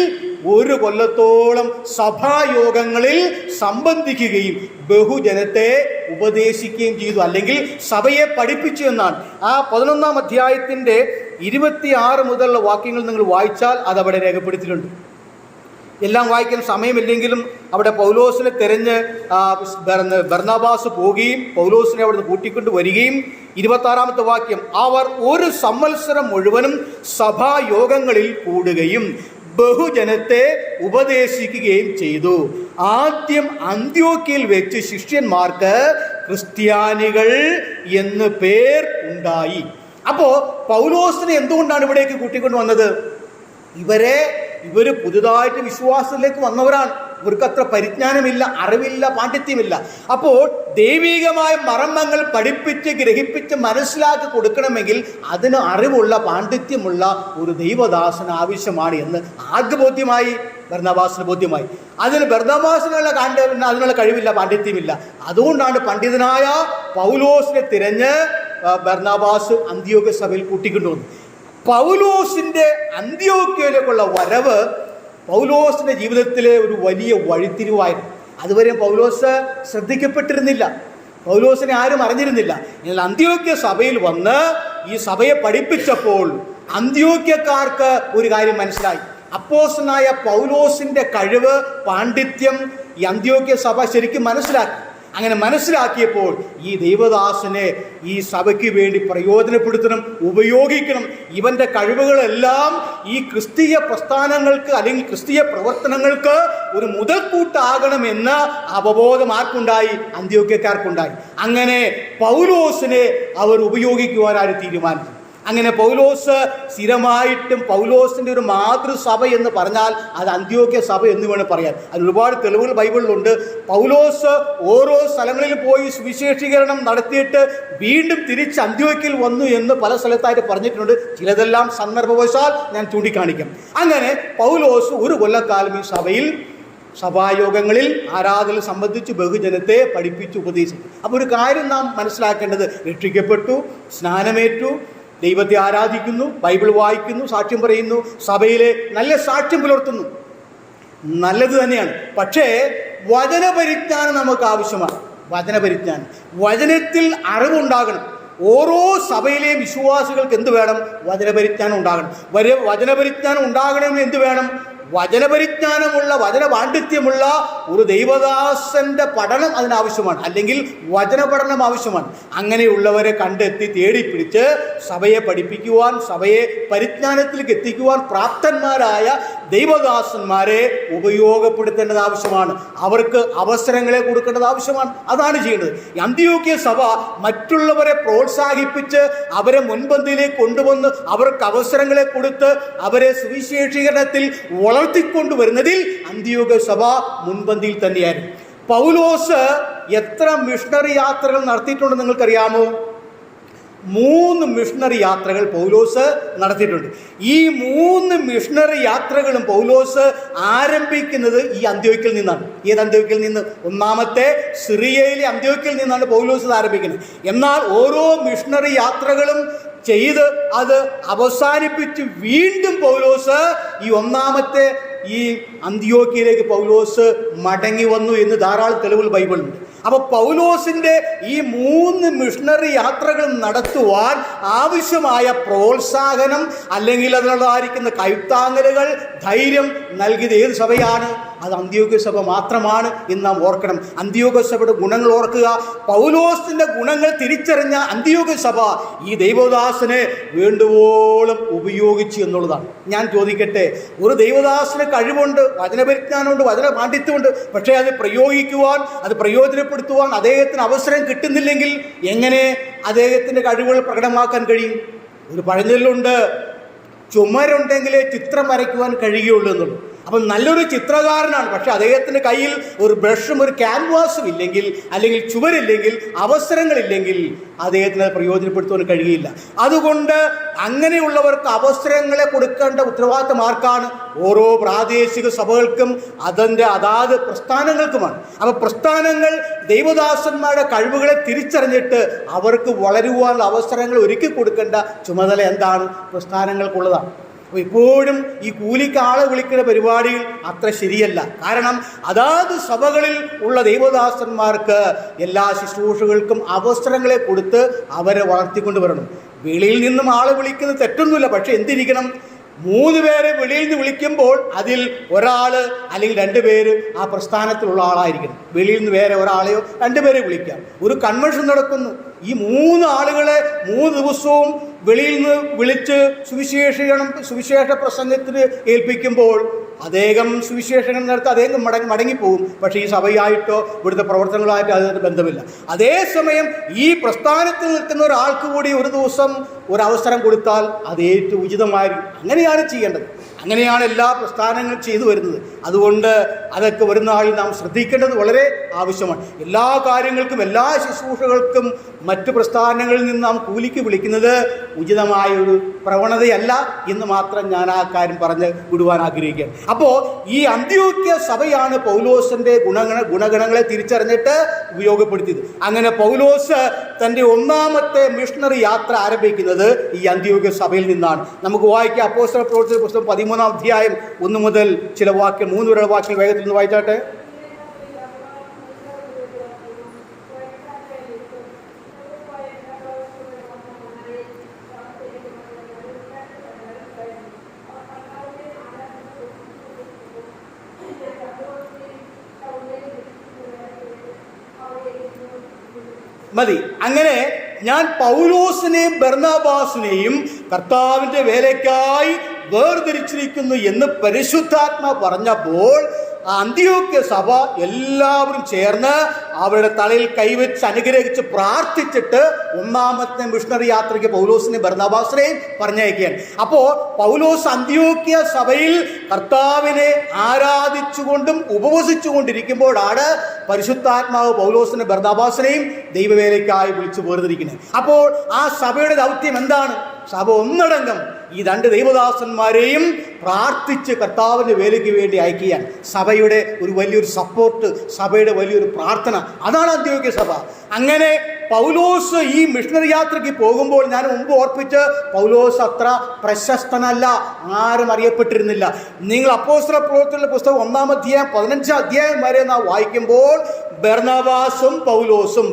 1 കൊല്ലത്തോളം സഭായോഗങ്ങളിൽ സംബന്ധിക്കുകയും ബഹുജനത്തെ ഉപദേശിക്കുകയും ചെയ്തു, അല്ലെങ്കിൽ സഭയെ പഠിപ്പിച്ചു എന്നാണ്. ആ 11-ാം അധ്യായത്തിൻ്റെ 26 മുതലുള്ള വാക്യങ്ങൾ നിങ്ങൾ വായിച്ചാൽ അതവിടെ രേഖപ്പെടുത്തിയിട്ടുണ്ട്. എല്ലാം വായിക്കാൻ സമയമില്ലെങ്കിലും അവിടെ പൗലോസിനെ തിരഞ്ഞ് ബർന്നബാസ് പോവുകയും പൗലോസിനെ അവിടെ നിന്ന് കൂട്ടിക്കൊണ്ട് വരികയും 26-ാമത്തെ വാക്യം, അവർ 1 സംവത്സരം മുഴുവനും സഭായോഗങ്ങളിൽ കൂടുകയും ബഹുജനത്തെ ഉപദേശിക്കുകയും ചെയ്തു. ആദ്യം അന്ത്യോക്യയിൽ വെച്ച് ശിഷ്യന്മാർക്ക് ക്രിസ്ത്യാനികൾ എന്ന് പേർ ഉണ്ടായി. അപ്പോൾ പൗലോസിനെ എന്തുകൊണ്ടാണ് ഇവിടേക്ക് കൂട്ടിക്കൊണ്ട് വന്നത്? ഇവർ പുതുതായിട്ട് വിശ്വാസത്തിലേക്ക് വന്നവരാണ്. ഇവർക്ക് അത്ര പരിജ്ഞാനമില്ല, അറിവില്ല, പാണ്ഡിത്യമില്ല. അപ്പോൾ ദൈവികമായ മർമ്മങ്ങൾ പഠിപ്പിച്ച് ഗ്രഹിപ്പിച്ച് മനസ്സിലാക്കി കൊടുക്കണമെങ്കിൽ അതിന് അറിവുള്ള, പാണ്ഡിത്യമുള്ള ഒരു ദൈവദാസന് ആവശ്യമാണ് എന്ന് ആദ്യ ബോധ്യമായി, ബർന്നബാസിന് ബോധ്യമായി. അതിന് ബർന്നബാസിനുള്ള അതിനുള്ള കഴിവില്ല, പാണ്ഡിത്യമില്ല. അതുകൊണ്ടാണ് പണ്ഡിതനായ പൗലോസിനെ തിരഞ്ഞ് ബർന്നബാസ് അന്ത്യോക്യ സഭയിൽ കൂട്ടിക്കൊണ്ടുവന്നു. പൗലോസിൻ്റെ അന്ത്യോക്യയിലേക്കുള്ള വരവ് പൗലോസിൻ്റെ ജീവിതത്തിലെ ഒരു വലിയ വഴിത്തിരിവായിരുന്നു. അതുവരെ പൗലോസ് ശ്രദ്ധിക്കപ്പെട്ടിരുന്നില്ല, പൗലോസിനെ ആരും അറിഞ്ഞിരുന്നില്ല. എന്നാൽ അന്ത്യോക്യ സഭയിൽ വന്ന് ഈ സഭയെ പഠിപ്പിച്ചപ്പോൾ അന്ത്യോക്യക്കാർക്ക് ഒരു കാര്യം മനസ്സിലായി. അപ്പോസ്തലനായ പൗലോസിൻ്റെ കഴിവ്, പാണ്ഡിത്യം ഈ അന്ത്യോക്യ സഭ ശരിക്കും മനസ്സിലാക്കി. അങ്ങനെ മനസ്സിലാക്കിയപ്പോൾ ഈ ദൈവദാസനെ ഈ സഭയ്ക്ക് വേണ്ടി പ്രയോജനപ്പെടുത്തണം, ഉപയോഗിക്കണം. ഇവൻ്റെ കഴിവുകളെല്ലാം ഈ ക്രിസ്തീയ പ്രസ്ഥാനങ്ങൾക്ക് അല്ലെങ്കിൽ ക്രിസ്തീയ പ്രവർത്തനങ്ങൾക്ക് ഒരു മുതൽക്കൂട്ടാകണമെന്ന അവബോധം ആർക്കുണ്ടായി? അന്ത്യോക്യക്കാർക്കുണ്ടായി. അങ്ങനെ പൗലോസിനെ അവർ ഉപയോഗിക്കുവാനായി തീരുമാനിച്ചു. അങ്ങനെ പൗലോസ് സ്ഥിരമായിട്ടും പൗലോസിൻ്റെ ഒരു മാതൃസഭ എന്ന് പറഞ്ഞാൽ അത് അന്ത്യോക്യ സഭ എന്ന് വേണം പറയാൻ. അതിന് ഒരുപാട് തെളിവുകൾ ബൈബിളിലുണ്ട്. പൗലോസ് ഓരോ സ്ഥലങ്ങളിൽ പോയി സുവിശേഷീകരണം നടത്തിയിട്ട് വീണ്ടും തിരിച്ച് അന്ത്യോക്യയിൽ വന്നു എന്ന് പല സ്ഥലത്തായിട്ട് പറഞ്ഞിട്ടുണ്ട്. ചിലതെല്ലാം സന്ദർഭവശാൽ ഞാൻ ചൂണ്ടിക്കാണിക്കാം. അങ്ങനെ പൗലോസ് 1 കൊല്ലക്കാലം ഈ സഭയിൽ സഭായോഗങ്ങളിൽ ആരാധന സംബന്ധിച്ച് ബഹുജനത്തെ പഠിപ്പിച്ച് ഉപദേശിച്ചു. അപ്പോൾ ഒരു കാര്യം നാം മനസ്സിലാക്കേണ്ടത്, രക്ഷിക്കപ്പെട്ടു, സ്നാനമേറ്റു, ദൈവത്തെ ആരാധിക്കുന്നു, ബൈബിൾ വായിക്കുന്നു, സാക്ഷ്യം പറയുന്നു, സഭയിലെ നല്ല സാക്ഷ്യം പുലർത്തുന്നു, നല്ലത് തന്നെയാണ്. പക്ഷേ വചനപരിജ്ഞാനം നമുക്ക് ആവശ്യമാണ്. വചനപരിജ്ഞാനം, വചനത്തിൽ അറിവുണ്ടാകണം. ഓരോ സഭയിലെ വിശ്വാസികൾക്ക് എന്ത് വേണം? വചനപരിജ്ഞാനം ഉണ്ടാകണം. വചനപരിജ്ഞാനം ഉണ്ടാകണമെന്ന് എന്ത് വേണം? വചനപരിജ്ഞാനമുള്ള, വചന പാണ്ഡിത്യമുള്ള ഒരു ദൈവദാസന്റെ പഠനം അതിനാവശ്യമാണ്, അല്ലെങ്കിൽ വചന പഠനം ആവശ്യമാണ്. അങ്ങനെയുള്ളവരെ കണ്ടെത്തി തേടിപ്പിടിച്ച് സഭയെ പഠിപ്പിക്കുവാൻ, സഭയെ പരിജ്ഞാനത്തിലേക്ക് എത്തിക്കുവാൻ പ്രാപ്തന്മാരായ ദൈവദാസന്മാരെ ഉപയോഗപ്പെടുത്തേണ്ടത് ആവശ്യമാണ്. അവർക്ക് അവസരങ്ങളെ കൊടുക്കേണ്ടത് ആവശ്യമാണ്. അതാണ് ചെയ്യേണ്ടത്. അന്ത്യോക്യ സഭ മറ്റുള്ളവരെ പ്രോത്സാഹിപ്പിച്ച് അവരെ മുൻപന്തിയിലേക്ക് കൊണ്ടുവന്ന് അവർക്ക് അവസരങ്ങളെ കൊടുത്ത് അവരെ സുവിശേഷീകരണത്തിൽ വളർത്തിക്കൊണ്ടുവരുന്നതിൽ അന്ത്യോക്യ സഭ മുൻപന്തിയിൽ തന്നെയായിരുന്നു. പൗലോസ് എത്ര മിഷണറി യാത്രകൾ നടത്തിയിട്ടുണ്ടെന്ന് നിങ്ങൾക്കറിയാമോ? 3 മിഷണറി യാത്രകൾ പൗലോസ് നടത്തിയിട്ടുണ്ട്. ഈ 3 മിഷണറി യാത്രകളും പൗലോസ് ആരംഭിക്കുന്നത് ഈ അന്ത്യോക്യയിൽ നിന്നാണ്. ഏത് അന്ത്യോക്യയിൽ നിന്ന്? ഒന്നാമത്തെ സിറിയയിലെ അന്ത്യോക്യയിൽ നിന്നാണ് പൗലോസ് ആരംഭിക്കുന്നത്. എന്നാൽ ഓരോ മിഷണറി യാത്രകളും ചെയ്ത് അത് അവസാനിപ്പിച്ച് വീണ്ടും പൗലോസ് ഈ ഒന്നാമത്തെ ഈ അന്ത്യോക്യയിലേക്ക് പൗലോസ് മടങ്ങി വന്നു എന്ന് ധാരാളം തെളിവുകൾ ബൈബിളിലുണ്ട്. അപ്പോൾ പൗലോസിൻ്റെ ഈ 3 മിഷണറി യാത്രകൾ നടത്തുവാൻ ആവശ്യമായ പ്രോത്സാഹനം, അല്ലെങ്കിൽ അതിനുള്ളതായിരിക്കുന്ന കൈത്താങ്ങലുകൾ, ധൈര്യം നൽകിയത് ഏത് സഭയാണ്? അത് അന്ത്യോക്യ സഭ മാത്രമാണ് എന്ന് നാം ഓർക്കണം. അന്ത്യോക്യ സഭയുടെ ഗുണങ്ങൾ ഓർക്കുക. പൗലോസിന്റെ ഗുണങ്ങൾ തിരിച്ചറിഞ്ഞ അന്ത്യോക്യ സഭ ഈ ദൈവദാസനെ വേണ്ടുവോളം ഉപയോഗിച്ചു എന്നുള്ളതാണ്. ഞാൻ ചോദിക്കട്ടെ, ഒരു ദൈവദാസന് കഴിവുണ്ട്, വചനപരിജ്ഞാനമുണ്ട്, വചന പാണ്ഡിത്യമുണ്ട്, പക്ഷേ അത് പ്രയോഗിക്കുവാൻ, അത് പ്രയോജനപ്പെടുത്തുവാൻ അദ്ദേഹത്തിന് അവസരം കിട്ടുന്നില്ലെങ്കിൽ എങ്ങനെ അദ്ദേഹത്തിൻ്റെ കഴിവുകൾ പ്രകടമാക്കാൻ കഴിയും? ഒരു പഴഞ്ചൊല്ലുണ്ട്, ചുമരുണ്ടെങ്കിലേ ചിത്രം വരയ്ക്കുവാൻ കഴിയുകയുള്ളൂ എന്നുള്ളൂ. അപ്പം നല്ലൊരു ചിത്രകാരനാണ്, പക്ഷെ അദ്ദേഹത്തിൻ്റെ കയ്യിൽ ഒരു ബ്രഷും ഒരു ക്യാൻവാസും ഇല്ലെങ്കിൽ, അല്ലെങ്കിൽ ചുവരില്ലെങ്കിൽ, അവസരങ്ങളില്ലെങ്കിൽ അദ്ദേഹത്തിന് അത് പ്രയോജനപ്പെടുത്തുവാൻ കഴിയില്ല. അതുകൊണ്ട് അങ്ങനെയുള്ളവർക്ക് അവസരങ്ങളെ കൊടുക്കേണ്ട ഉത്തരവാദിത്തം ആർക്കാണ്? ഓരോ പ്രാദേശിക സഭകൾക്കും അതാത് പ്രസ്ഥാനങ്ങൾക്കുമാണ്. അപ്പോൾ പ്രസ്ഥാനങ്ങൾ ദൈവദാസന്മാരുടെ കഴിവുകളെ തിരിച്ചറിഞ്ഞിട്ട് അവർക്ക് വളരുവാനുള്ള അവസരങ്ങൾ ഒരുക്കി കൊടുക്കേണ്ട ചുമതല എന്താണ്? പ്രസ്ഥാനങ്ങൾക്കുള്ളതാണ്. അപ്പോൾ ഇപ്പോഴും ഈ കൂലിക്ക് ആളെ വിളിക്കുന്ന പരിപാടികൾ അത്ര ശരിയല്ല. കാരണം അതാത് സഭകളിൽ ഉള്ള ദൈവദാസന്മാർക്ക് എല്ലാ ശുശ്രൂഷകൾക്കും അവസരങ്ങളെ കൊടുത്ത് അവരെ വളർത്തിക്കൊണ്ട് വരണം. വെളിയിൽ നിന്നും ആളെ വിളിക്കുന്നത് തെറ്റൊന്നുമില്ല, പക്ഷെ എന്തിരിക്കണം? 3 പേരെ വെളിയിൽ നിന്ന് വിളിക്കുമ്പോൾ അതിൽ ഒരാൾ അല്ലെങ്കിൽ 2 പേര് ആ പ്രസ്ഥാനത്തിലുള്ള ആളായിരിക്കണം. വെളിയിൽ നിന്ന് വേറെ ഒരാളെയോ 2 പേരെ വിളിക്കാം. ഒരു കൺവെൻഷൻ നടക്കുന്നു, ഈ 3 ആളുകളെ 3 ദിവസവും വെളിയിൽ നിന്ന് വിളിച്ച് സുവിശേഷ പ്രസംഗത്തിന് ഏൽപ്പിക്കുമ്പോൾ അദ്ദേഹം സുവിശേഷങ്ങൾ നടത്തി അദ്ദേഹം മടങ്ങിപ്പോകും. പക്ഷേ ഈ സഭയായിട്ടോ ഇവിടുത്തെ പ്രവർത്തനങ്ങളായിട്ടോ അതിന് ബന്ധമില്ല. അതേസമയം ഈ പ്രസ്ഥാനത്തിൽ നിൽക്കുന്ന ഒരാൾക്ക് കൂടി ഒരു ദിവസം ഒരവസരം കൊടുത്താൽ അത് ഏറ്റവും ഉചിതമായിരിക്കും. അങ്ങനെയാണ് ചെയ്യേണ്ടത്. അങ്ങനെയാണ് എല്ലാ പ്രസ്ഥാനങ്ങളും ചെയ്തു വരുന്നത്. അതുകൊണ്ട് അതൊക്കെ വരുന്ന ആളിൽ നാം ശ്രദ്ധിക്കേണ്ടത് വളരെ ആവശ്യമാണ്. എല്ലാ കാര്യങ്ങൾക്കും, എല്ലാ ശുശ്രൂഷകൾക്കും മറ്റു പ്രസ്ഥാനങ്ങളിൽ നിന്ന് നാം കൂലിക്ക് വിളിക്കുന്നത് ഉചിതമായ ഒരു പ്രവണതയല്ല എന്ന് മാത്രം ഞാൻ ആ കാര്യം പറഞ്ഞ് വിടുവാൻ ആഗ്രഹിക്കുകയാണ്. അപ്പോൾ ഈ അന്ത്യോക്യ സഭയാണ് പൗലോസിൻ്റെ ഗുണഗണങ്ങളെ തിരിച്ചറിഞ്ഞിട്ട് ഉപയോഗപ്പെടുത്തിയത്. അങ്ങനെ പൗലോസ് തൻ്റെ ഒന്നാമത്തെ മിഷണറി യാത്ര ആരംഭിക്കുന്നത് ഈ അന്ത്യോക്യ സഭയിൽ നിന്നാണ്. നമുക്ക് വായിക്കാം അപ്പോസ്തല പ്രവൃത്തിയുടെ പുസ്തകം 13-ാം അധ്യായം 1 മുതൽ ചില വാക്യം 3 വരെയുള്ള വാക്യങ്ങൾ വേഗത്തിൽ നിന്ന് വായിച്ചാട്ടെ. മതി. അങ്ങനെ ഞാൻ പൗലോസിനെയും ബർന്നബാസിനെയും കർത്താവിൻ്റെ വേലയ്ക്കായി വേർതിരിച്ചിരിക്കുന്നു എന്ന് പരിശുദ്ധാത്മാ പറഞ്ഞപ്പോൾ അന്ത്യോക്യ സഭ എല്ലാവരും ചേർന്ന് അവരുടെ തലയിൽ കൈവച്ച് അനുഗ്രഹിച്ച് പ്രാർത്ഥിച്ചിട്ട് ഒന്നാമത്തെ മിഷണറി യാത്രയ്ക്ക് പൗലോസിനെയും ബർന്നബാസിനെയും പറഞ്ഞയക്കുകയാണ്. അപ്പോൾ പൗലോസ് അന്ത്യോക്യ സഭയിൽ കർത്താവിനെ ആരാധിച്ചുകൊണ്ടും ഉപവസിച്ചുകൊണ്ടിരിക്കുമ്പോഴാണ് പരിശുദ്ധാത്മാവ് പൗലോസിനെ ബർന്നബാസിനെയും ദൈവവേലയ്ക്കായി വിളിച്ചു വേർതിരിക്കുന്നത്. അപ്പോൾ ആ സഭയുടെ ദൗത്യം എന്താണ്? സഭ ഒന്നടങ്കം ഈ 2 ദൈവദാസന്മാരെയും പ്രാർത്ഥിച്ച് കർത്താവിൻ്റെ വേലയ്ക്ക് വേണ്ടി അയക്കുകയാണ്. സഭയുടെ ഒരു വലിയൊരു സപ്പോർട്ട്, സഭയുടെ വലിയൊരു പ്രാർത്ഥന, അതാണ് അന്ത്യോക്യ സഭ. അങ്ങനെ പൗലോസ് ഈ മിഷണറി യാത്രയ്ക്ക് പോകുമ്പോൾ ഞാൻ മുമ്പ് ഓർപ്പിച്ച്, പൗലോസ് അത്ര പ്രശസ്തനല്ല, ആരും അറിയപ്പെട്ടിരുന്നില്ല. നിങ്ങൾ അപ്പോസ്തല പ്രവൃത്തികളുടെ പുസ്തകം 1-ാം അധ്യായം 15-ാം അധ്യായം വരെ നാം വായിക്കുമ്പോൾ ബർന്നബാസും പൗലോസും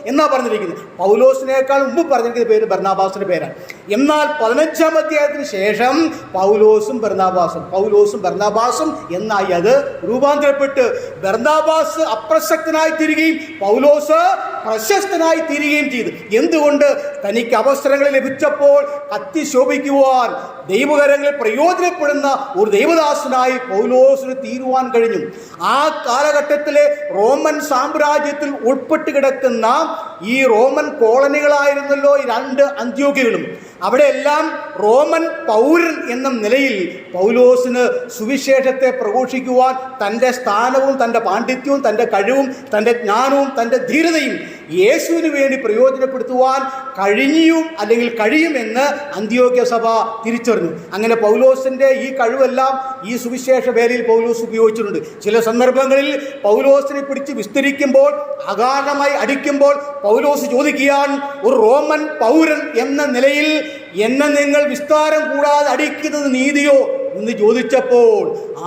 എന്നാ പറഞ്ഞിരിക്കുന്നത്. പൗലോസിനേക്കാൾ മുമ്പ് പറഞ്ഞിരിക്കുന്ന പേര് ബർന്നബാസിന്റെ പേരാണ്. എന്നാൽ 15-ാം അധ്യായത്തിന് ശേഷം പൗലോസും ബർന്നാബാസും എന്നായി അത് രൂപാന്തരപ്പെട്ട് ബർന്നാബാസ് അപ്രസക്തനായി തീരുകയും പൗലോസ് പ്രശസ്തനായി തീരുകയും ചെയ്തു. എന്തുകൊണ്ട്? തനിക്ക് അവസരങ്ങൾ ലഭിച്ചപ്പോൾ കത്തി ശോഭിക്കുവാൻ ദൈവകരങ്ങളിൽ പ്രയോജനപ്പെടുന്ന ഒരു ദൈവദാസനായി പൗലോസിന് തീരുവാൻ കഴിഞ്ഞു. ആ കാലഘട്ടത്തിലെ റോമൻ സാമ്രാജ്യത്തിൽ ഉൾപ്പെട്ട് കിടക്കുന്ന ഈ റോമൻ കോളനികളായിരുന്നല്ലോ ഈ 2 അന്ത്യോക്യകളും. അവിടെയെല്ലാം റോമൻ പൗരൻ എന്ന നിലയിൽ പൗലോസിന് സുവിശേഷത്തെ പ്രഘോഷിക്കുവാൻ തൻ്റെ സ്ഥാനവും തൻ്റെ പാണ്ഡിത്യവും തൻ്റെ കഴിവും തൻ്റെ ജ്ഞാനവും തൻ്റെ ധീരതയും യേശുവിന് വേണ്ടി പ്രയോജനപ്പെടുത്തുവാൻ കഴിയുമെന്ന് അന്ത്യോക്യ സഭ തിരിച്ചറിഞ്ഞു. അങ്ങനെ പൗലോസിൻ്റെ ഈ കഴിവെല്ലാം ഈ സുവിശേഷ വേലയിൽ പൗലോസ് ഉപയോഗിച്ചിട്ടുണ്ട്. ചില സന്ദർഭങ്ങളിൽ പൗലോസിനെ പിടിച്ച് വിസ്തരിക്കുമ്പോൾ, അകാരണമായി അടിക്കുമ്പോൾ പൗലോസ് ചോദിക്കുകയാണ്, ഒരു റോമൻ പൗരൻ എന്ന നിലയിൽ എന്നെ നിങ്ങൾ വിസ്താരം കൂടാതെ അടിക്കുന്നത് നീതിയോ എന്ന് ചോദിച്ചപ്പോൾ